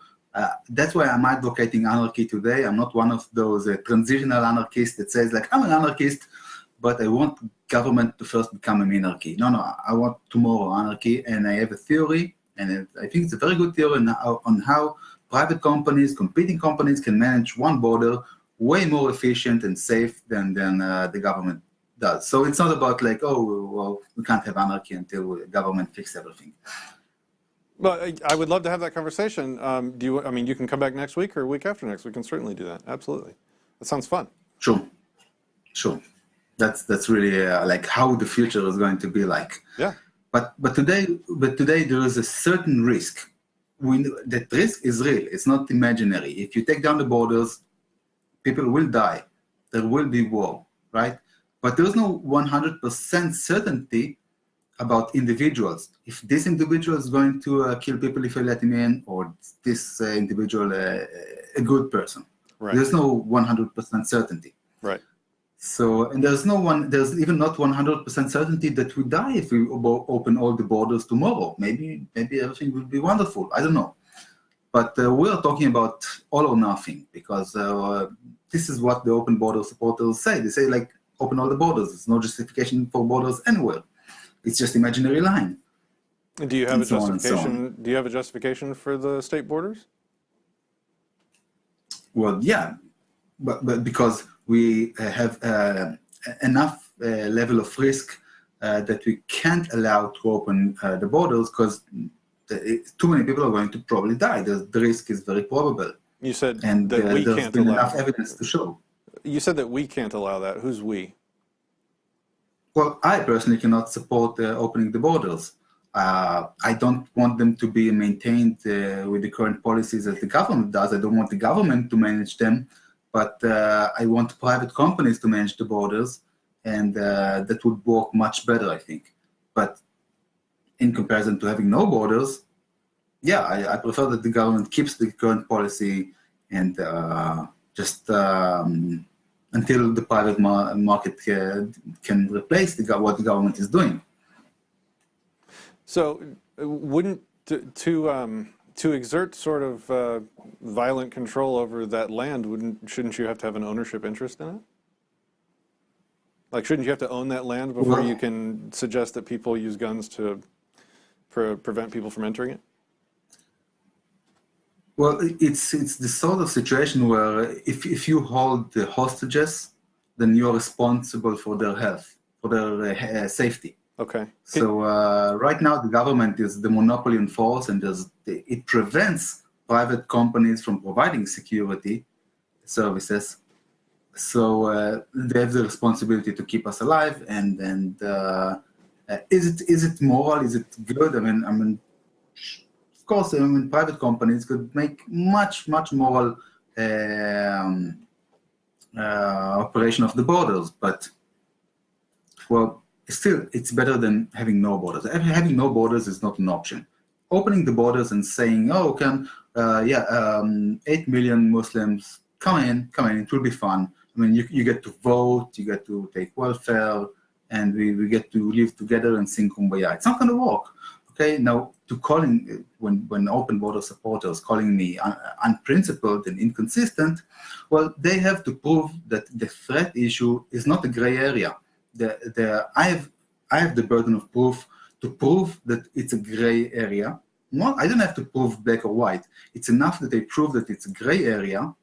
That's why I'm advocating anarchy today. I'm not one of those transitional anarchists that says, I'm an anarchist, but I want government to first become a minarchy. No, I want tomorrow anarchy, and I have a theory, and I think it's a very good theory on how private companies, competing companies can manage one border way more efficient and safe than the government does. So it's not about we can't have anarchy until the government fixes everything. Well, I would love to have that conversation. You can come back next week or a week after next. We can certainly do that. Absolutely. That sounds fun. Sure. That's really how the future is going to be like. Yeah. But today there is a certain risk. That risk is real. It's not imaginary. If you take down the borders, people will die. There will be war, right? But there's no 100% certainty about individuals. If this individual is going to kill people if you let him in, or this individual a good person. Right. There's no 100% certainty. Right. So, and there's even not 100% certainty that we die if we open all the borders tomorrow. Maybe everything will be wonderful. I don't know. But we are talking about all or nothing, because this is what the open border supporters say. They say, open all the borders. There's no justification for borders anywhere. It's just imaginary line. Do you have a justification? Do you have a justification for the state borders? Well, yeah, but because we have enough level of risk that we can't allow to open the borders, because too many people are going to probably die. The risk is very probable. You said and that we there's can't been allow enough evidence to show. You said that we can't allow that. Who's we? Well, I personally cannot support opening the borders. I don't want them to be maintained with the current policies that the government does. I don't want the government to manage them, but I want private companies to manage the borders, and that would work much better, I think. But in comparison to having no borders, yeah, I prefer that the government keeps the current policy and just until the private market can replace what the government is doing. So, wouldn't to exert sort of violent control over that land, shouldn't you have to have an ownership interest in it? Like, shouldn't you have to own that land before you can suggest that people use guns to prevent people from entering it? Well, it's the sort of situation where if you hold the hostages, then you're responsible for their health, for their safety. Okay. So right now the government is the monopoly on force, and it prevents private companies from providing security services. So they have the responsibility to keep us alive. And is it moral? Is it good? I mean, of course, private companies could make much moral operation of the borders, but well. Still, it's better than having no borders. Having no borders is not an option. Opening the borders and saying, "Oh, 8 million Muslims come in, it will be fun." I mean, you get to vote, you get to take welfare, and we get to live together and sing Kumbaya. It's not going to work. Okay, now when open border supporters calling me unprincipled and inconsistent, well, they have to prove that the threat issue is not a gray area. I have the burden of proof to prove that it's a gray area. No, I don't have to prove black or white. It's enough that they prove that it's a gray area.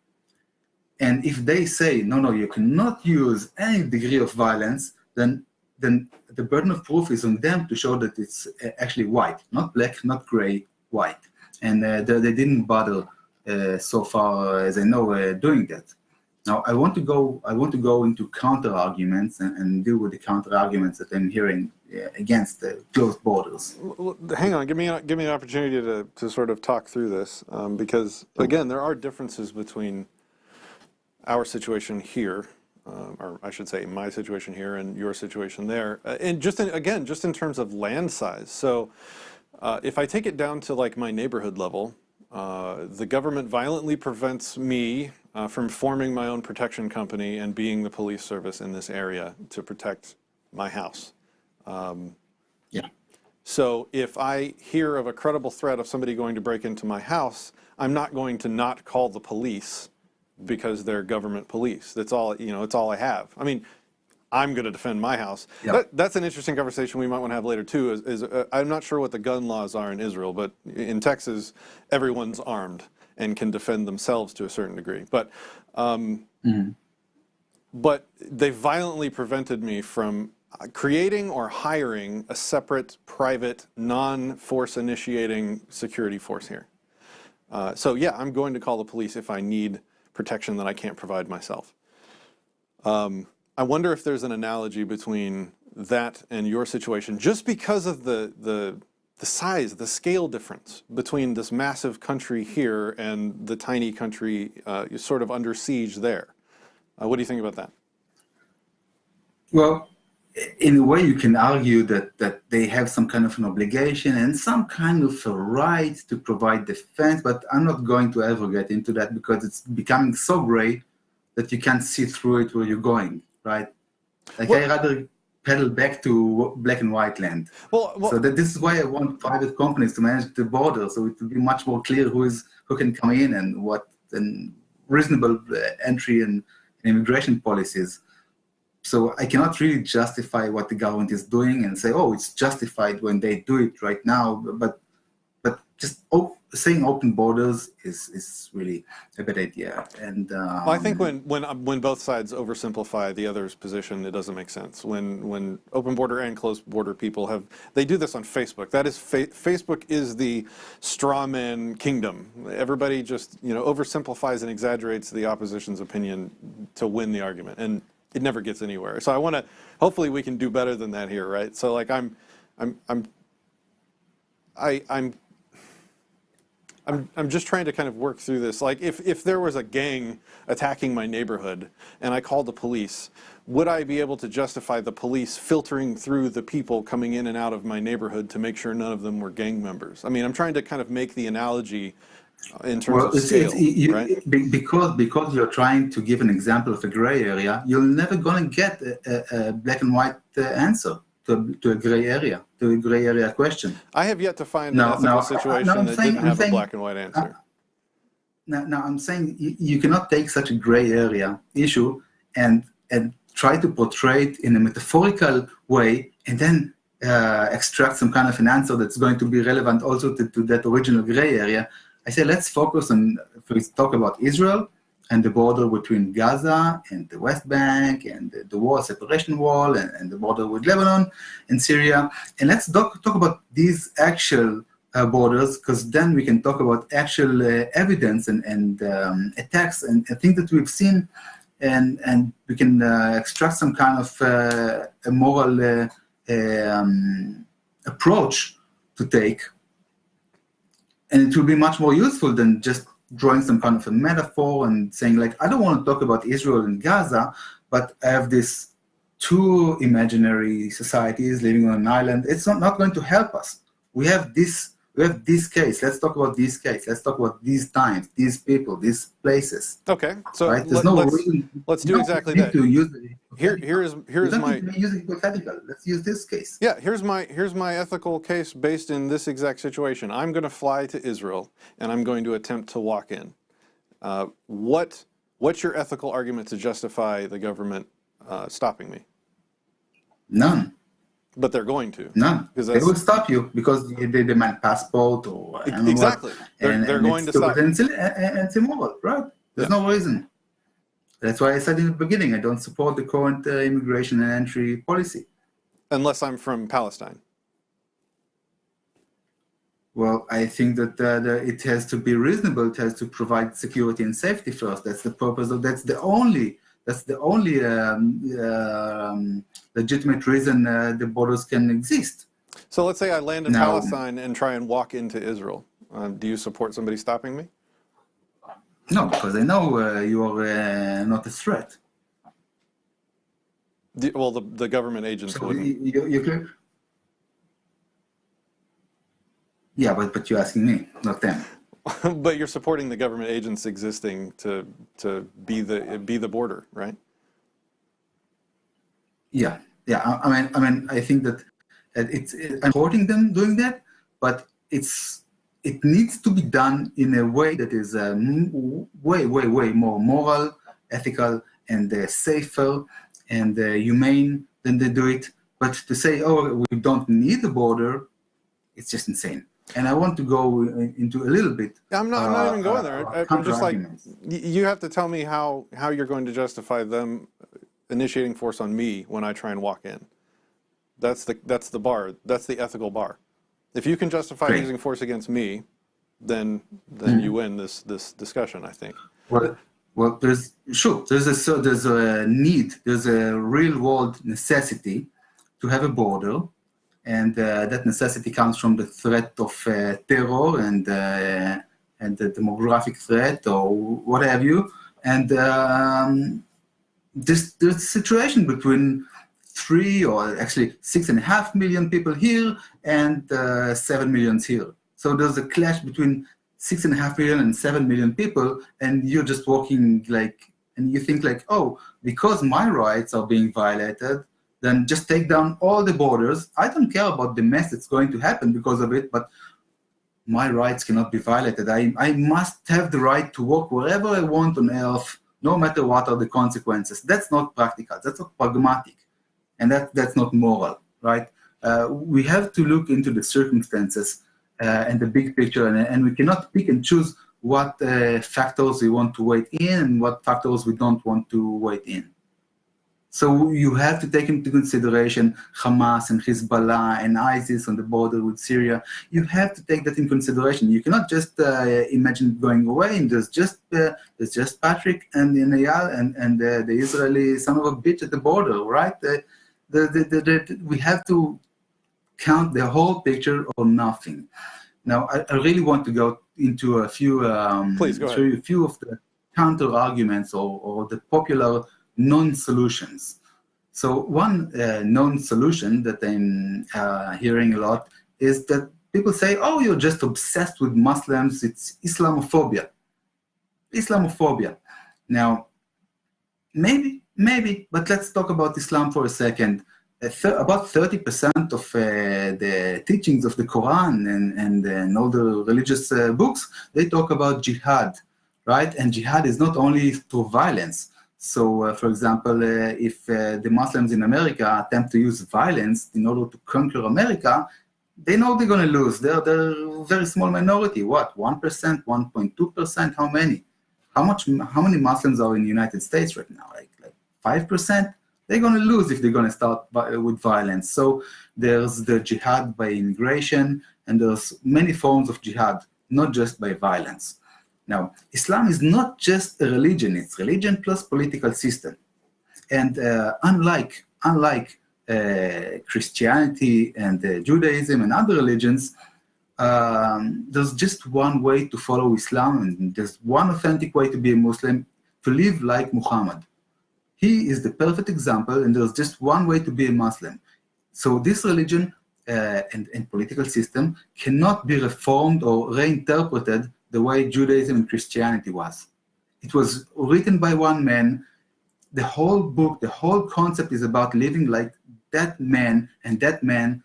And if they say, no, you cannot use any degree of violence, then the burden of proof is on them to show that it's actually white, not black, not gray, white. And they didn't bother so far as I know doing that. Now, I want to go into counter arguments and deal with the counter arguments that I'm hearing against the closed borders. Well, hang on, give me an opportunity to sort of talk through this, because again, there are differences between our situation here, or I should say my situation here and your situation there, and just in terms of land size. So, if I take it down to like my neighborhood level, the government violently prevents me from forming my own protection company and being the police service in this area to protect my house. Yeah. So if I hear of a credible threat of somebody going to break into my house, I'm not going to not call the police because they're government police. That's all, it's all I have. I mean, I'm going to defend my house. Yeah. That's an interesting conversation we might want to have later too. I'm not sure what the gun laws are in Israel, but in Texas, everyone's armed and can defend themselves to a certain degree. But but they violently prevented me from creating or hiring a separate, private, non-force initiating security force here. So yeah, I'm going to call the police if I need protection that I can't provide myself. I wonder if there's an analogy between that and your situation, just because of the size, the scale difference between this massive country here and the tiny country sort of under siege there. What do you think about that? Well, in a way, you can argue that they have some kind of an obligation and some kind of a right to provide defense, but I'm not going to ever get into that because it's becoming so gray that you can't see through it where you're going, right? Like, I rather pedal back to black and white land. Well, so this is why I want private companies to manage the border, so it will be much more clear who can come in and what and reasonable entry and immigration policies. So I cannot really justify what the government is doing and say, oh, it's justified when they do it right now. But just saying open borders is really a bad idea. And well, I think when both sides oversimplify the other's position, it doesn't make sense. When open border and closed border people they do this on Facebook. That is Facebook is the straw man kingdom. Everybody just oversimplifies and exaggerates the opposition's opinion to win the argument, and it never gets anywhere. So hopefully we can do better than that here, right? So like I'm I'm just trying to kind of work through this. Like, if there was a gang attacking my neighborhood and I called the police, would I be able to justify the police filtering through the people coming in and out of my neighborhood to make sure none of them were gang members? I mean, I'm trying to kind of make the analogy in terms of scale, right? Because you're trying to give an example of a gray area, you're never going to get a black and white answer to a gray area question. I have yet to find an ethical situation that didn't have a black and white answer. Now I'm saying you cannot take such a gray area issue and try to portray it in a metaphorical way and then extract some kind of an answer that's going to be relevant also to that original gray area. I say let's focus on, if we talk about Israel and the border between Gaza and the West Bank and the wall, separation wall, and the border with Lebanon and Syria. And let's talk about these actual borders, because then we can talk about actual evidence and attacks and things that we've seen, and we can extract some kind of a moral approach to take. And it will be much more useful than just drawing some kind of a metaphor and saying, like, I don't want to talk about Israel and Gaza, but I have these two imaginary societies living on an island. It's not going to help us. We have this case. Let's talk about this case. Let's talk about these times, these people, these places. Okay, so right? let's do exactly that. Here's my use it hypothetical. Let's use this case. Yeah, here's my ethical case based in this exact situation. I'm going to fly to Israel and I'm going to attempt to walk in. What's your ethical argument to justify the government stopping me? None. But they're going to. None. They will stop you because they demand passport or exactly. They're going to stop. And it's immoral, right? There's no reason. That's why I said in the beginning, I don't support the current immigration and entry policy. Unless I'm from Palestine. Well, I think that it has to be reasonable. It has to provide security and safety first. That's the purpose of. That's the only legitimate reason the borders can exist. So let's say I land in Palestine and try and walk into Israel. Do you support somebody stopping me? No, because I know you are not a threat. Well, the government agents so wouldn't. You yeah, but you're asking me, not them. But you're supporting the government agents existing to be the border, right? Yeah. I mean, I think that I'm supporting them doing that, but it needs to be done in a way that is way more moral, ethical, and safer and humane than they do it. But to say, oh, we don't need the border, it's just insane. And I want to go into a little bit. I'm not even going there. I'm just like, you have to tell me how you're going to justify them initiating force on me when I try and walk in. That's the bar. That's the ethical bar. If you can justify using force against me, then you win this discussion, I think. Well, there's a need. There's a real world necessity to have a border. And that necessity comes from the threat of terror and the demographic threat or what have you. And there's a situation between 3 or actually 6.5 million people here and 7 million here. So there's a clash between 6.5 million and 7 million people, and you're just walking and you think oh, because my rights are being violated, then just take down all the borders. I don't care about the mess that's going to happen because of it, but my rights cannot be violated. I must have the right to walk wherever I want on earth, no matter what are the consequences. That's not practical. That's not pragmatic. And that's not moral, right? We have to look into the circumstances and the big picture, and we cannot pick and choose what factors we want to weigh in and what factors we don't want to weigh in. So you have to take into consideration Hamas and Hezbollah and ISIS on the border with Syria. You have to take that in consideration. You cannot just imagine going away and there's just Patrick and Eyal and the Israeli son of a bitch at the border, right? We have to count the whole picture or nothing. Now, I really want to go into a few, Please, go ahead. a few of the counter arguments or the popular non-solutions. So one non-solution that I'm hearing a lot is that people say, oh, you're just obsessed with Muslims, it's Islamophobia. Islamophobia. Now, maybe, but let's talk about Islam for a second. About 30% of the teachings of the Quran and all the religious books, they talk about jihad, right? And jihad is not only through violence. So, for example, if the Muslims in America attempt to use violence in order to conquer America, they know they're going to lose. They're a very small minority. What? 1%, 1.2%? How many? How many Muslims are in the United States right now? Like 5%? They're going to lose if they're going to start with violence. So there's the jihad by immigration, and there's many forms of jihad, not just by violence. Now, Islam is not just a religion, it's religion plus political system. And unlike Christianity and Judaism and other religions, there's just one way to follow Islam, and there's one authentic way to be a Muslim, to live like Muhammad. He is the perfect example, and there's just one way to be a Muslim. So this religion and political system cannot be reformed or reinterpreted the way Judaism and Christianity was. It was written by one man. The whole book, the whole concept is about living like that man, and that man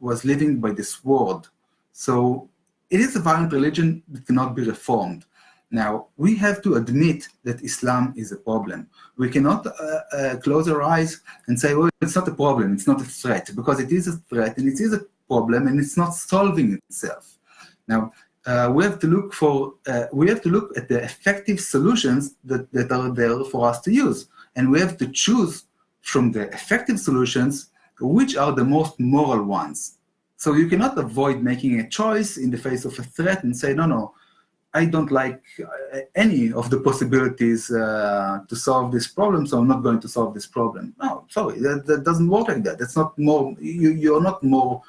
was living by the sword. So it is a violent religion that cannot be reformed. Now, we have to admit that Islam is a problem. We cannot close our eyes and say, well, it's not a problem, it's not a threat, because it is a threat and it is a problem and it's not solving itself. Now, we have to look at the effective solutions that are there for us to use. And we have to choose from the effective solutions which are the most moral ones. So you cannot avoid making a choice in the face of a threat and say, no, I don't like any of the possibilities to solve this problem, so I'm not going to solve this problem. No, sorry, that doesn't work like that. That's not more. You're not more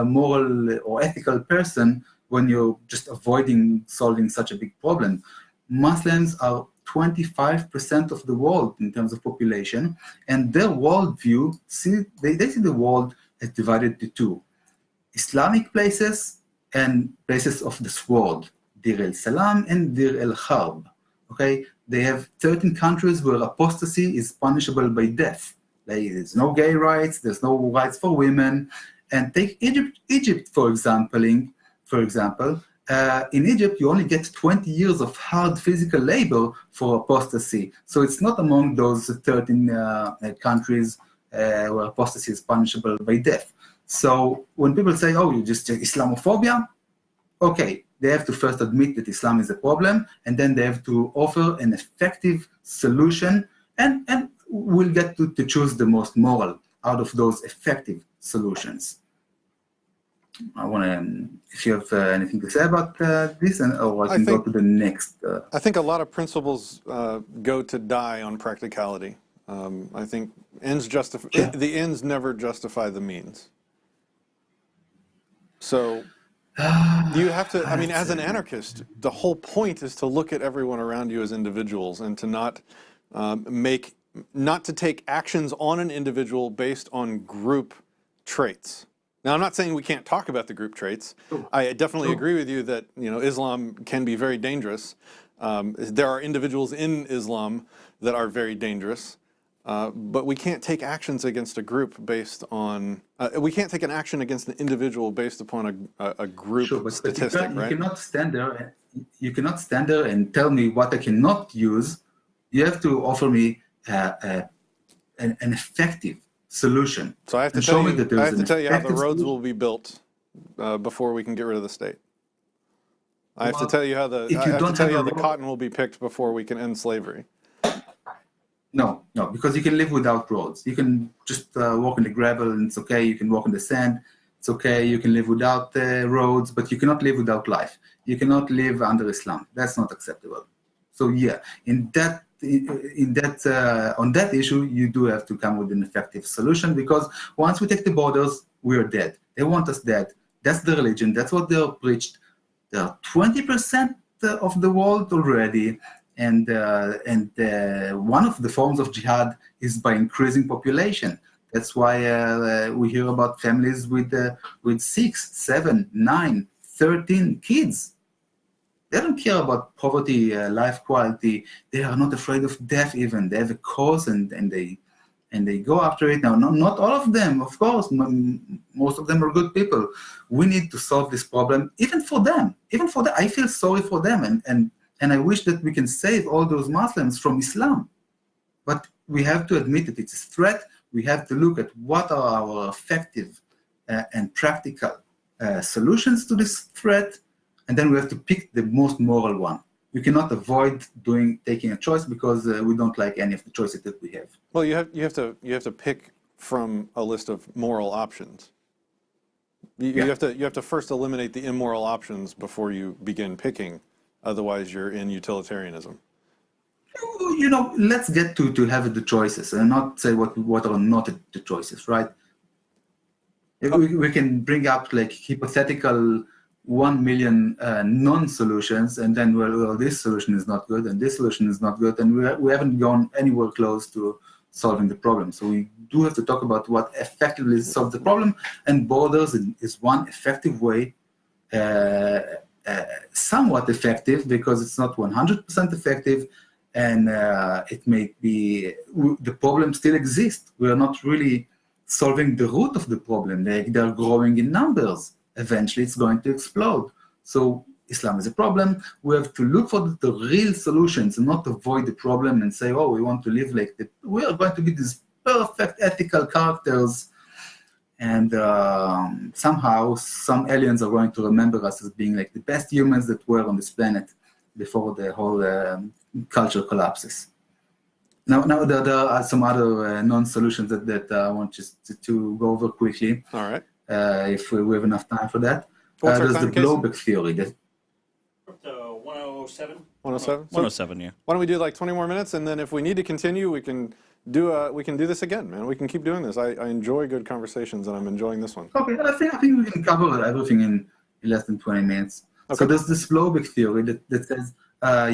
moral or ethical person when you're just avoiding solving such a big problem. Muslims are 25% of the world in terms of population, and their worldview, they see the world as divided into two: Islamic places and places of the sword. Dir el-Salam and Dir el-Harb. Okay, they have 13 countries where apostasy is punishable by death. There's no gay rights, there's no rights for women. And take Egypt for example. In Egypt, you only get 20 years of hard physical labor for apostasy. So it's not among those 13 countries where apostasy is punishable by death. So when people say, oh, you just Islamophobia, okay, they have to first admit that Islam is a problem, and then they have to offer an effective solution, and we'll get to choose the most moral out of those effective solutions. I want to, if you have anything to say about this, or I can go to the next. I think a lot of principles go to die on practicality. I think the ends never justify the means. So you have to, I mean, as an anarchist, the whole point is to look at everyone around you as individuals and to not to take actions on an individual based on group traits. Now, I'm not saying we can't talk about the group traits. I definitely agree with you that, Islam can be very dangerous. There are individuals in Islam that are very dangerous. But we can't take actions against a group based on. We can't take an action against an individual based upon a group statistic, right? You cannot stand there and tell me what I cannot use. You have to offer me an effective solution. So I have to tell you how the roads will be built before we can get rid of the state. I have to tell you how the cotton will be picked before we can end slavery. No, because you can live without roads. You can just walk in the gravel and it's okay. You can walk in the sand. It's okay. You can live without roads, but you cannot live without life. You cannot live under Islam. That's not acceptable. So yeah, on that issue, you do have to come with an effective solution, because once we take the borders, we're dead. They want us dead. That's the religion. That's what they're preached. There are 20% of the world already, and one of the forms of jihad is by increasing population. That's why we hear about families with 6, 7, 9, 13 kids. They don't care about poverty, life quality. They are not afraid of death even. They have a cause and they go after it. Now, not all of them, of course. Most of them are good people. We need to solve this problem, even for them. I feel sorry for them, and I wish that we can save all those Muslims from Islam. But we have to admit that it's a threat. We have to look at what are our effective and practical solutions to this threat, and then we have to pick the most moral one. We cannot avoid taking a choice because we don't like any of the choices that we have. Well, you have to pick from a list of moral options. You have to first eliminate the immoral options before you begin picking. Otherwise, you're in utilitarianism. Let's get to have the choices and not say what are not the choices, right? We can bring up like hypothetical 1 million non-solutions, and then well, this solution is not good, and this solution is not good, and we haven't gone anywhere close to solving the problem. So we do have to talk about what effectively solves the problem, and borders is one effective way, somewhat effective because it's not 100% effective, and it may be the problem still exists. We are not really solving the root of the problem. They're growing in numbers. Eventually it's going to explode. So Islam is a problem. We have to look for the real solutions and not avoid the problem and say, oh, we want to live like that. We are going to be these perfect ethical characters, and somehow some aliens are going to remember us as being like the best humans that were on this planet before the whole culture collapses. Now there are some other non-solutions that I want just to go over quickly. All right. If we have enough time for that. What's our There's the time, Casey? blowback theory. 107? 107? 107, yeah. Why don't we do like 20 more minutes, and then if we need to continue, we can do this again, man. We can keep doing this. I enjoy good conversations, and I'm enjoying this one. Okay, I think we can cover everything in less than 20 minutes. Okay. So there's this blowback theory that says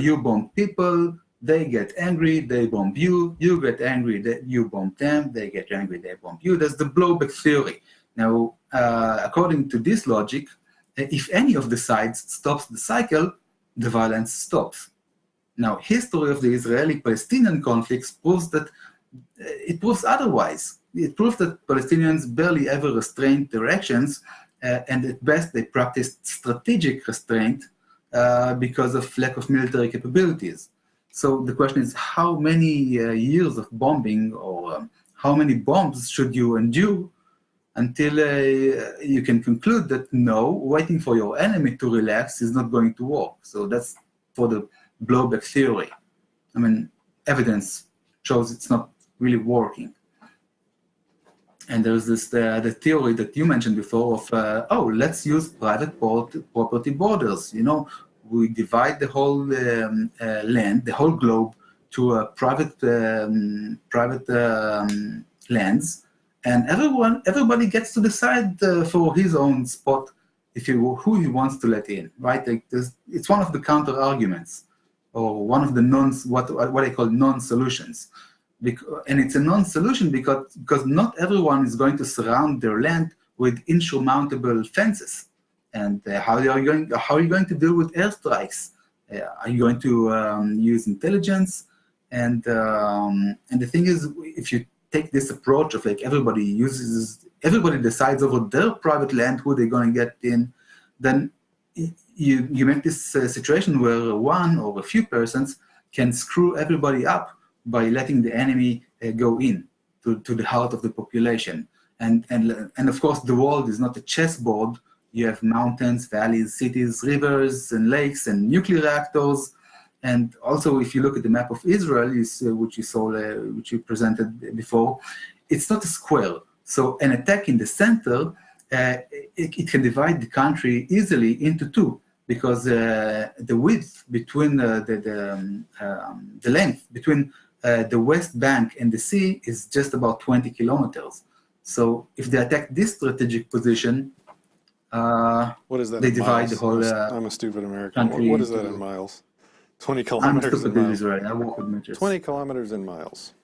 you bomb people, they get angry, they bomb you, you get angry, you bomb them, they get angry, they bomb you. There's the blowback theory. Now, according to this logic, if any of the sides stops the cycle, the violence stops. Now, history of the Israeli-Palestinian conflicts proves otherwise. It proves that Palestinians barely ever restrained their actions, and at best they practiced strategic restraint because of lack of military capabilities. So the question is, how many years of bombing or how many bombs should you endure until you can conclude that no, waiting for your enemy to relax is not going to work. So that's for the blowback theory. I mean, evidence shows it's not really working. And there's this the theory that you mentioned before of, let's use private property borders. We divide the whole land, the whole globe, to private lands, and everybody gets to decide for his own spot who he wants to let in, right? Like it's one of the counter arguments, or one of the what I call non-solutions, and it's a non-solution because not everyone is going to surround their land with insurmountable fences. And how are you going to deal with airstrikes? Are you going to use intelligence? And the thing is, if you take this approach of like everybody decides over their private land who they're going to get in, then you make this situation where one or a few persons can screw everybody up by letting the enemy go in to the heart of the population. And of course, the world is not a chessboard. You have mountains, valleys, cities, rivers, and lakes, and nuclear reactors. And also, if you look at the map of Israel, which you presented before, it's not a square. So an attack in the center, it can divide the country easily into two, because the width between the length between the West Bank and the sea is just about 20 kilometers. So if they attack this strategic position, What is that they in divide miles? the whole I'm a stupid American. country What is that into- in miles? 20 I'm kilometers stupid in with miles. Israel. I work with meters. 20 kilometers in miles.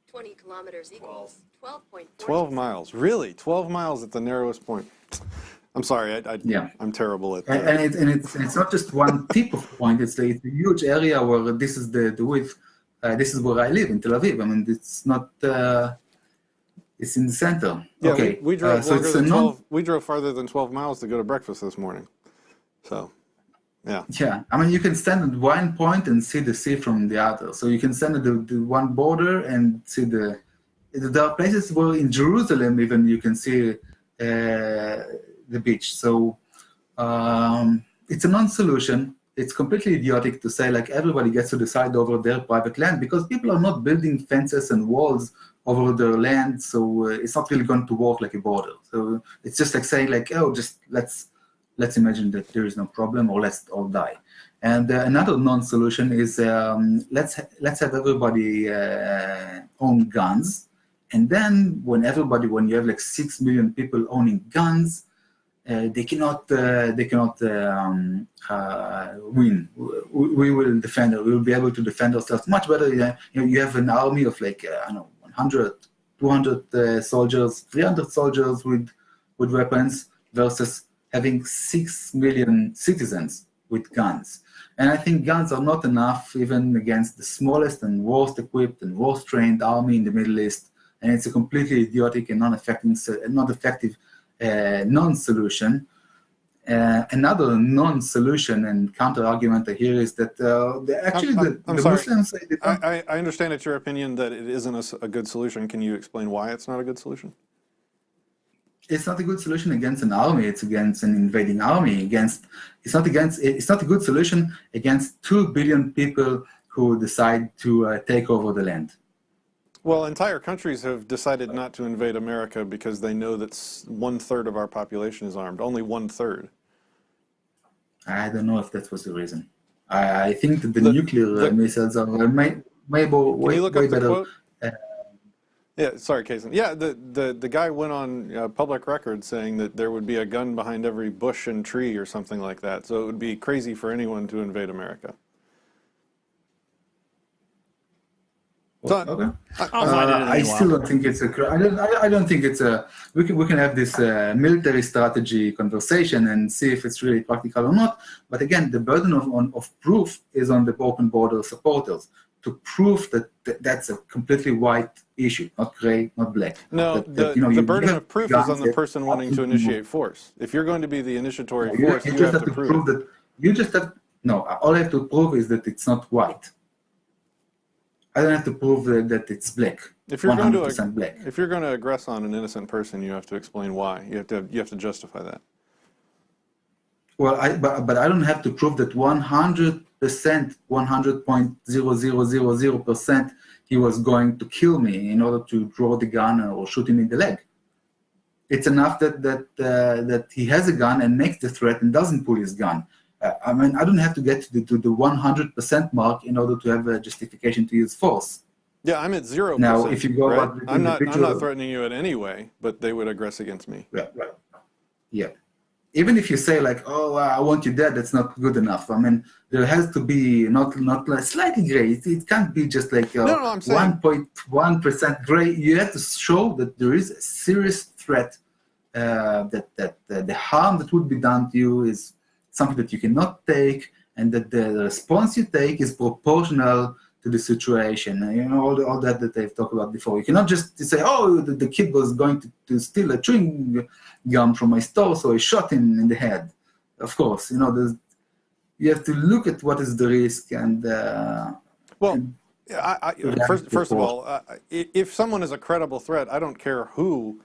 20 kilometers equals 12.4. 12 miles. Really? 12 miles at the narrowest point. I'm sorry. Yeah. I'm terrible at And, that. it's not just one tip of point. It's a huge area where this is the width. This is where I live in Tel Aviv. I mean, it's not. It's in the center. Yeah, Okay. we drove so longer it's a than non. 12. We drove farther than 12 miles to go to breakfast this morning. So, yeah. Yeah, I mean, you can stand at one point and see the sea from the other. So you can stand at the one border and see the. There are places where in Jerusalem even you can see the beach. So it's a non-solution. It's completely idiotic to say like everybody gets to decide over their private land because people are not building fences and walls over their land. So it's not really going to work like a border. So it's just like saying like, oh, just let's imagine that there is no problem or let's all die. And another non-solution is let's have everybody own guns. And then when you have like 6 million people owning guns, they cannot win. We will defend. We will be able to defend ourselves much better. You have an army of like 100, 200 soldiers, 300 soldiers with weapons versus having 6 million citizens with guns. And I think guns are not enough even against the smallest and worst equipped and worst trained army in the Middle East. And it's a completely idiotic and not effective non-solution. Another non-solution and counter-argument here is that the I'm sorry. Muslims... I understand it's your opinion that it isn't a good solution. Can you explain why it's not a good solution? It's not a good solution against an army. It's against an invading army. It's not a good solution against 2 billion people who decide to take over the land. Well, entire countries have decided not to invade America because they know that 1/3 of our population is armed. Only 1/3. I don't know if that was the reason. I think that the nuclear missiles are way better. Quote? Yeah, sorry, Kaysen. Yeah, the guy went on public record saying that there would be a gun behind every bush and tree or something like that. So it would be crazy for anyone to invade America. Okay. I'll find it in I a still while. don't think it's a. I don't think it's a. We can have this military strategy conversation and see if it's really practical or not. But again, the burden of proof is on the open border supporters to prove that that's a completely white issue, not gray, not black. No, the burden of proof is on the person wanting to initiate force. If you're going to be the initiatory force, you have to prove that. You just have all I have to prove is that it's not white. I don't have to prove that it's black. If you're going 100% black. If you're going to aggress on an innocent person, you have to explain why. You have to justify that. Well, but I don't have to prove that 100%, 100.0000% he was going to kill me in order to draw the gun or shoot him in the leg. It's enough that he has a gun and makes the threat and doesn't pull his gun. I mean, I don't have to get to the 100% mark in order to have a justification to use force. Yeah, I'm at 0%. Now, if you go right? about I'm not threatening you in any way, but they would aggress against me. Right. Yeah. Even if you say like, "Oh, I want you dead," that's not good enough. I mean, there has to be not like slightly gray. It can't be just like 1.1% gray. You have to show that there is a serious threat. That the harm that would be done to you is something that you cannot take, and that the response you take is proportional to the situation. All that they've talked about before. You cannot just say, "Oh, the kid was going to steal a chewing gum from my store, so I shot him in the head." Of course, you have to look at what is the risk and. First of all, if someone is a credible threat, I don't care who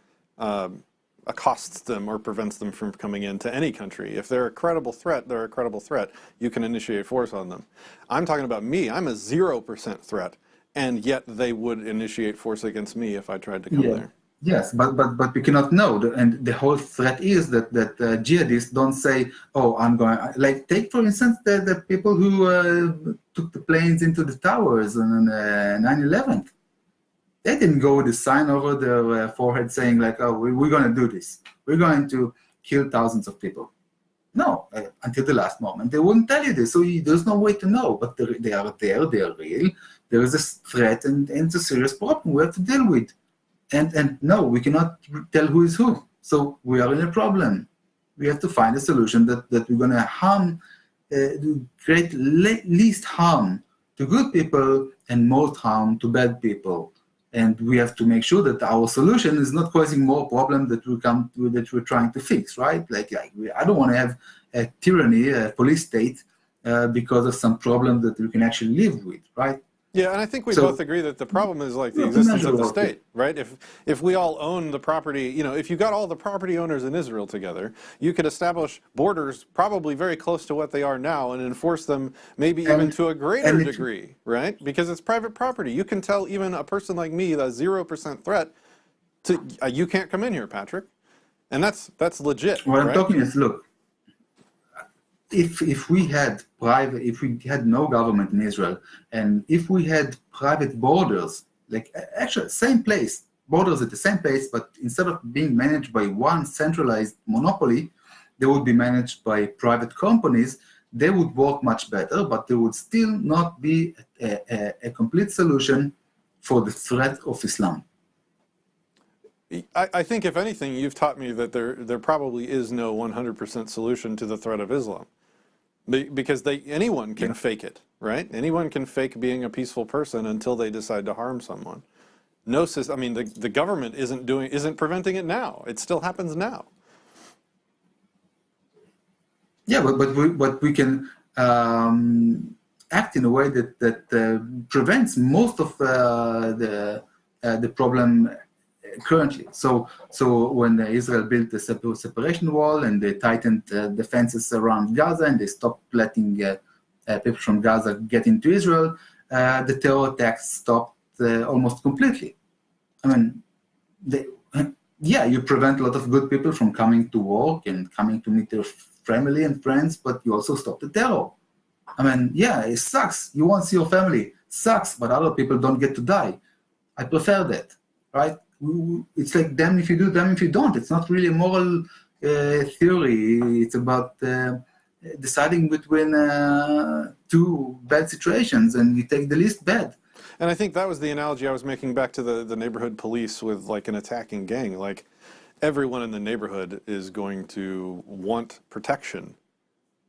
accosts them or prevents them from coming into any country. If they're a credible threat, they're a credible threat. You can initiate force on them. I'm talking about me. I'm a 0% threat, and yet they would initiate force against me if I tried to come there. Yes, but we cannot know. And the whole threat is that jihadists don't say, "Oh, I'm going." Like take for instance the people who took the planes into the towers on 9/11. They didn't go with a sign over their forehead saying like, "Oh, we're going to do this. We're going to kill thousands of people." No, until the last moment, they wouldn't tell you this. So there's no way to know. But they are there. They are real. There is a threat, and it's a serious problem we have to deal with. And no, we cannot tell who is who. So we are in a problem. We have to find a solution that we're going to create least harm to good people and most harm to bad people. And we have to make sure that our solution is not causing more problem that we're trying to fix, right? I don't want to have a tyranny, a police state, because of some problem that we can actually live with, right? Yeah, and I think we So- both agree that the problem is like the Yeah, existence of the measurable. state, right? If we all own the property, if you got all the property owners in Israel together, you could establish borders probably very close to what they are now and enforce them maybe even to a greater degree, right? Because it's private property. You can tell even a person like me, the 0% threat, to you can't come in here, Patrick, and that's legit. What I'm right? talking is, look, if we had no government in Israel, and if we had private borders, like actually same place, borders at the same place, but instead of being managed by one centralized monopoly, they would be managed by private companies. They would work much better, but there would still not be a complete solution for the threat of Islam. I think if anything, you've taught me that there probably is no 100% solution to the threat of Islam. Because anyone can fake it, right? Anyone can fake being a peaceful person until they decide to harm someone. The government isn't preventing it now. It still happens now. Yeah, but we can act in a way that prevents most of the problem currently. So when Israel built the separation wall and they tightened the fences around Gaza and they stopped letting people from Gaza get into Israel, the terror attacks stopped almost completely. I mean, you prevent a lot of good people from coming to work and coming to meet their family and friends, but you also stop the terror. I mean, yeah, it sucks. You want to see your family. Sucks, but other people don't get to die. I prefer that, right? It's like damn if you do, damn if you don't. It's not really a moral theory. It's about deciding between two bad situations, and you take the least bad. And I think that was the analogy I was making back to the neighborhood police with like an attacking gang. Like everyone in the neighborhood is going to want protection.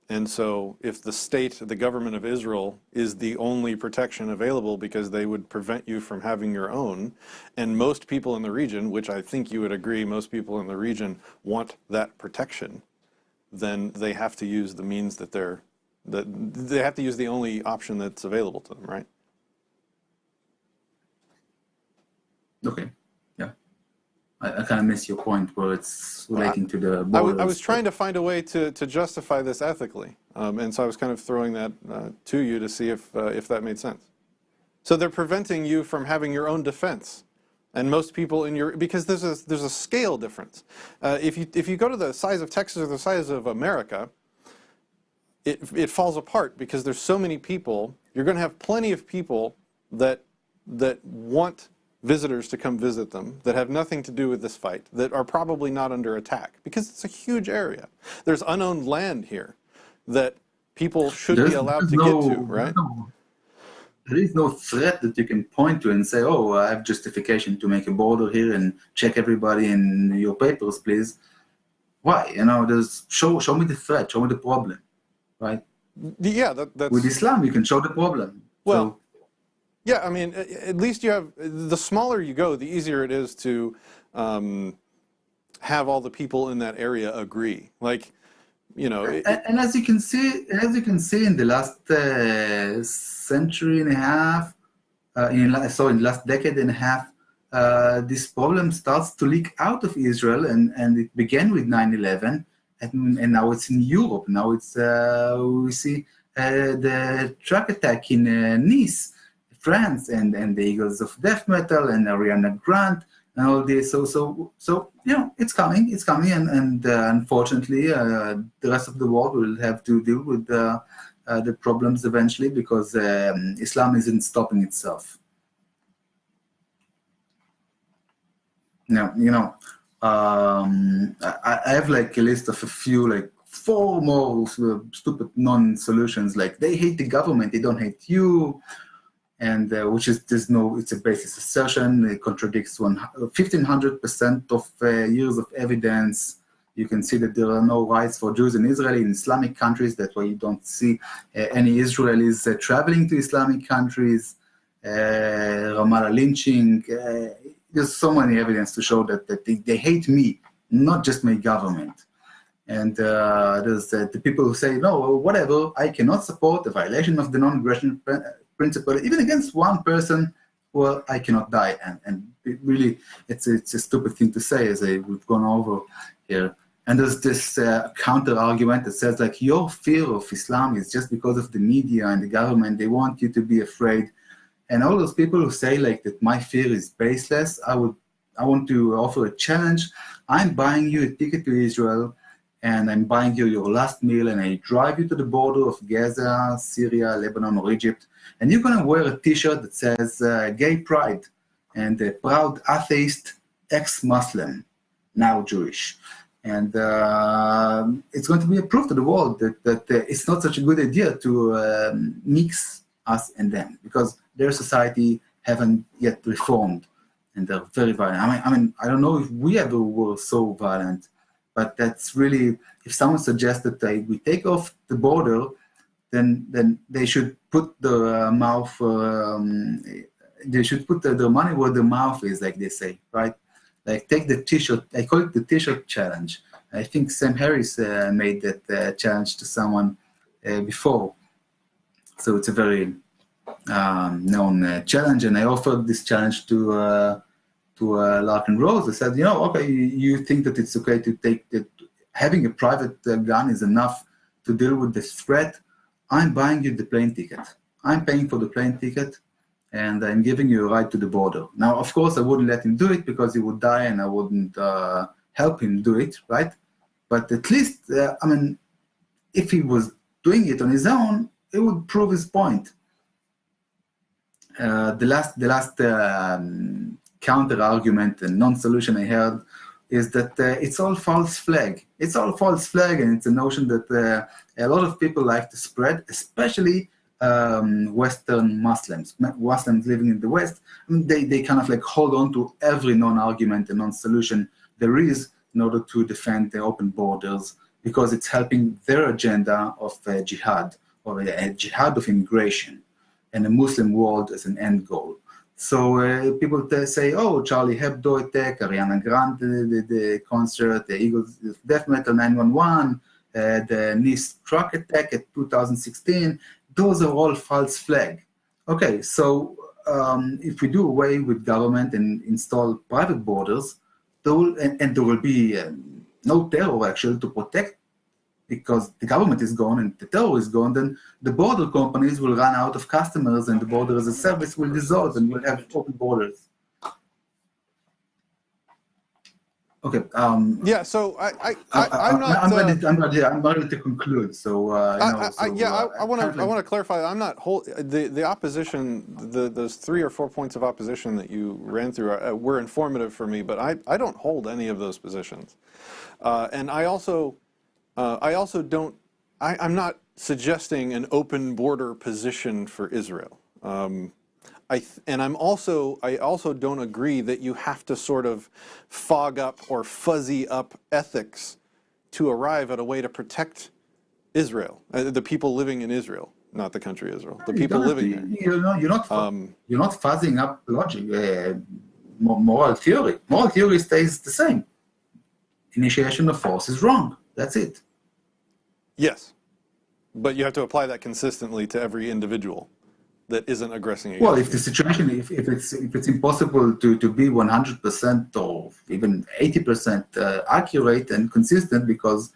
And so if the state, the government of Israel, is the only protection available because they would prevent you from having your own, and most people in the region, which I think you would agree, most people in the region want that protection, then they have to use the means they have to use the only option that's available to them, right? Okay, yeah. I kind of miss your point where it's relating to the borders. I was trying to find a way to justify this ethically, and so I was kind of throwing that to you to see if that made sense. So they're preventing you from having your own defense, and most people because there's a scale difference. If you go to the size of Texas or the size of America, it falls apart because there's so many people. You're going to have plenty of people that want visitors to come visit them that have nothing to do with this fight, that are probably not under attack, because it's a huge area. There's unowned land here that people should be allowed to get to, right? There is no threat that you can point to and say, oh, I have justification to make a border here and check everybody in your papers, please. Why? Show me the threat, show me the problem, right? Yeah, that's... With Islam, you can show the problem. Well, yeah, I mean, at least you have, the smaller you go, the easier it is to have all the people in that area agree. Like, and as you can see in the last century and a half, in the last decade and a half, this problem starts to leak out of Israel, and it began with 9/11, and now it's in Europe. Now it's we see the truck attack in Nice, France, and the Eagles of Death Metal and Ariana Grande and all this. So it's coming, and unfortunately, the rest of the world will have to deal with the problems eventually, because Islam isn't stopping itself. Now, I have like a list of a few, like 4 more stupid non-solutions. Like they hate the government, they don't hate you, and which is it's a basis assertion. It contradicts 1,500% of years of evidence. You can see that there are no rights for Jews in Israel, in Islamic countries. That's why you don't see any Israelis traveling to Islamic countries. Ramallah lynching. There's so many evidence to show that they hate me, not just my government. And there's the people who say, no, whatever, I cannot support a violation of the non-aggression principle, even against one person, well, I cannot die. And it really, it's a stupid thing to say, as we've gone over here. And there's this counter argument that says, like, your fear of Islam is just because of the media and the government. They want you to be afraid. And all those people who say, like, that my fear is baseless, I want to offer a challenge. I'm buying you a ticket to Israel, and I'm buying you your last meal, and I drive you to the border of Gaza, Syria, Lebanon, or Egypt, and you're going to wear a T-shirt that says gay pride and a proud atheist, ex-Muslim, now Jewish. And it's going to be a proof to the world that it's not such a good idea to mix us and them, because their society haven't yet reformed, and they're very violent. I mean, I don't know if we ever were so violent, but that's really, if someone suggests that we take off the border, then they should put the mouth, they should put the money where the mouth is, like they say, right? Like take the T-shirt, I call it the T-shirt challenge. I think Sam Harris made that challenge to someone before. So it's a very known challenge, and I offered this challenge to Larkin Rose. I said, okay, you think that it's okay to take that having a private gun is enough to deal with the threat? I'm buying you the plane ticket. I'm paying for the plane ticket, and I'm giving you a ride to the border. Now, of course, I wouldn't let him do it because he would die, and I wouldn't help him do it, right? But at least, if he was doing it on his own, it would prove his point. The last counter argument and non-solution I heard is that it's all false flag. It's all false flag, and it's a notion that a lot of people like to spread, especially Western Muslims living in the West. They kind of like hold on to every non-argument and non-solution there is in order to defend the open borders, because it's helping their agenda of jihad, or a jihad of immigration, and a Muslim world as an end goal. So people say, oh, Charlie Hebdo attack, Ariana Grande, the concert, the Eagles Death Metal 911, the Nice truck attack at 2016, those are all false flag. Okay, so if we do away with government and install private borders, there will be no terror actually to protect, because the government is gone and the terror is gone, then the border companies will run out of customers, and the border as a service will dissolve, and we'll have open borders. Okay. Yeah. So I'm not. I'm ready to conclude. So. I want to clarify. I'm not the opposition. Those 3 or 4 points of opposition that you ran through were informative for me, but I don't hold any of those positions, and I also don't. I'm not suggesting an open border position for Israel. I also don't agree that you have to sort of fog up or fuzzy up ethics to arrive at a way to protect Israel, the people living in Israel, not the country Israel, the people living there. You're not fuzzing up logic, moral theory. Moral theory stays the same. Initiation of force is wrong. That's it. Yes, but you have to apply that consistently to every individual that isn't aggressing against. Well, if the situation, if it's impossible to be 100% or even 80% accurate and consistent, because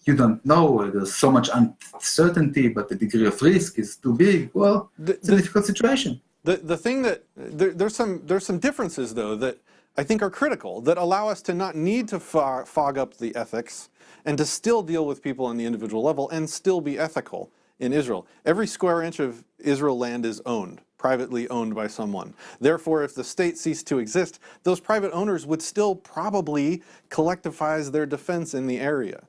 you don't know, there's so much uncertainty, but the degree of risk is too big. Well, it's a difficult situation. The thing that there's some differences though that I think are critical, that allow us to not need to fog up the ethics and to still deal with people on the individual level and still be ethical in Israel. Every square inch of Israel land is owned privately owned by someone. Therefore, if the state ceased to exist, those private owners would still probably collectivize their defense in the area.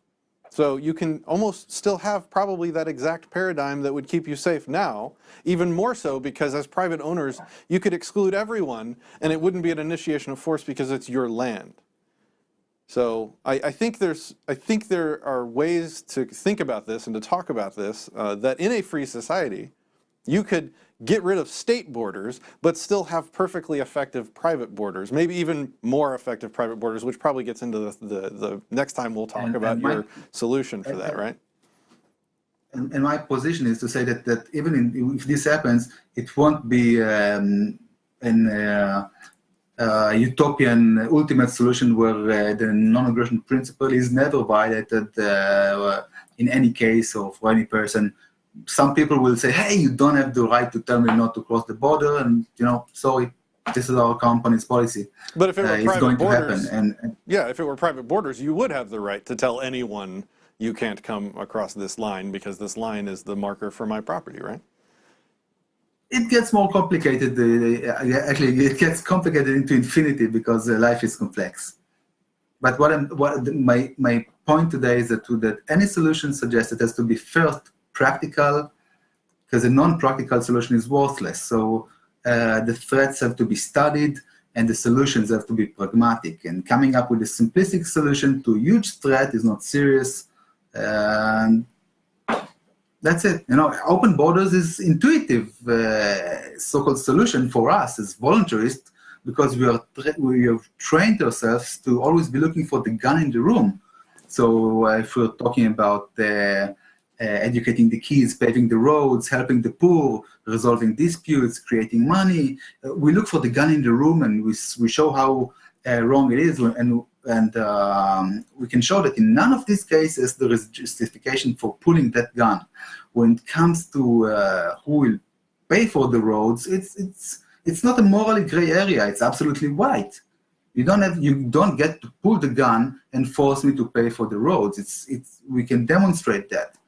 So you can almost still have probably that exact paradigm that would keep you safe now, even more so because as private owners, you could exclude everyone and it wouldn't be an initiation of force because it's your land. So I think there are ways to think about this and to talk about this that in a free society, you could get rid of state borders, but still have perfectly effective private borders, maybe even more effective private borders, which probably gets into the next time we'll talk about your solution for that, right? And my position is to say that even if this happens, it won't be an utopian ultimate solution where the non-aggression principle is never violated in any case or for any person. Some people will say, hey, you don't have the right to tell me not to cross the border, and sorry, this is our company's policy. But if it were it's going borders, to happen. And yeah, if it were private borders, you would have the right to tell anyone you can't come across this line because this line is the marker for my property, right? It gets more complicated. Actually, it gets complicated into infinity because life is complex. But my point today is that any solution suggested has to be first practical, because a non-practical solution is worthless. So the threats have to be studied and the solutions have to be pragmatic. And coming up with a simplistic solution to a huge threat is not serious. That's it. Open borders is intuitive so-called solution for us as voluntarists, because we have trained ourselves to always be looking for the gun in the room. So if we're talking about educating the kids, paving the roads, helping the poor, resolving disputes, creating money, we look for the gun in the room, and we show how wrong it is, and we can show that in none of these cases there is justification for pulling that gun. When it comes to who will pay for the roads, it's not a morally gray area. It's absolutely white. You don't get to pull the gun and force me to pay for the roads. We can demonstrate that.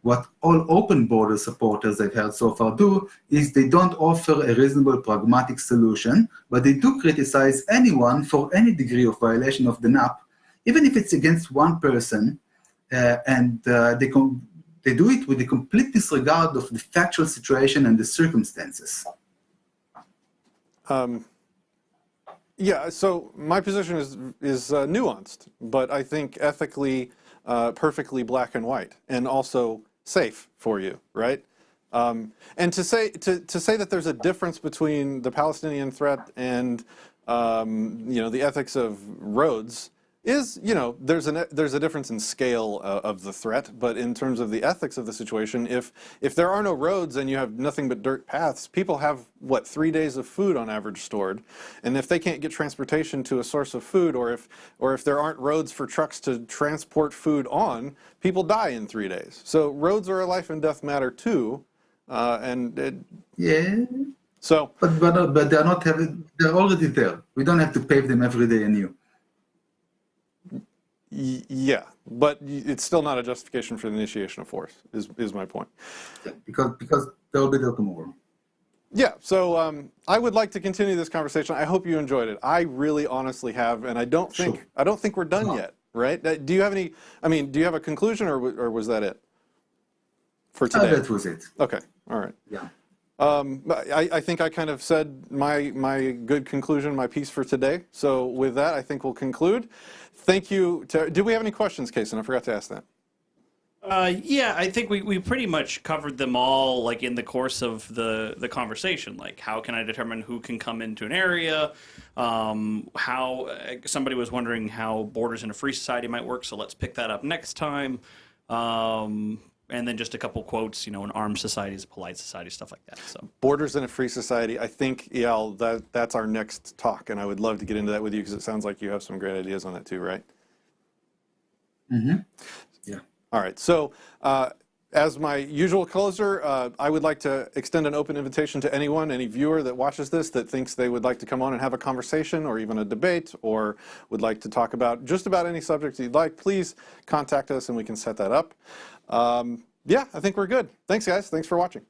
What all open border supporters I've heard so far do is they don't offer a reasonable pragmatic solution, but they do criticize anyone for any degree of violation of the NAP, even if it's against one person, and they do it with a complete disregard of the factual situation and the circumstances. Yeah, so my position is nuanced, but I think ethically perfectly black and white, and also safe for you, right? And to say that there's a difference between the Palestinian threat and the ethics of roads is, there's a difference in scale of the threat, but in terms of the ethics of the situation, if there are no roads and you have nothing but dirt paths, people have, 3 days of food on average stored, and if they can't get transportation to a source of food, or if there aren't roads for trucks to transport food on, people die in 3 days. So roads are a life and death matter too, yeah. So, but they're already there. We don't have to pave them every day anew. Yeah, but it's still not a justification for the initiation of force, is my point. Yeah, because they'll be there tomorrow. Yeah, so I would like to continue this conversation. I hope you enjoyed it. I really honestly have, and I don't think we're done yet, right? Do you have do you have a conclusion, or was that it for today? That was it. Okay, all right. Yeah. I think I kind of said my good conclusion, my piece for today. So with that, I think we'll conclude. Thank you. Do we have any questions, Kason? I forgot to ask that. Yeah, I think we pretty much covered them all, like in the course of the conversation. Like, how can I determine who can come into an area? How somebody was wondering how borders in a free society might work. So let's pick that up next time. And then just a couple quotes, an armed society is a polite society, stuff like that. So borders in a free society. I think, Eyal, that's our next talk, and I would love to get into that with you because it sounds like you have some great ideas on that too, right? Mm-hmm. Yeah. All right. So as my usual closer, I would like to extend an open invitation to anyone, any viewer that watches this that thinks they would like to come on and have a conversation or even a debate or would like to talk about just about any subject you'd like. Please contact us and we can set that up. Yeah, I think we're good. Thanks, guys. Thanks for watching.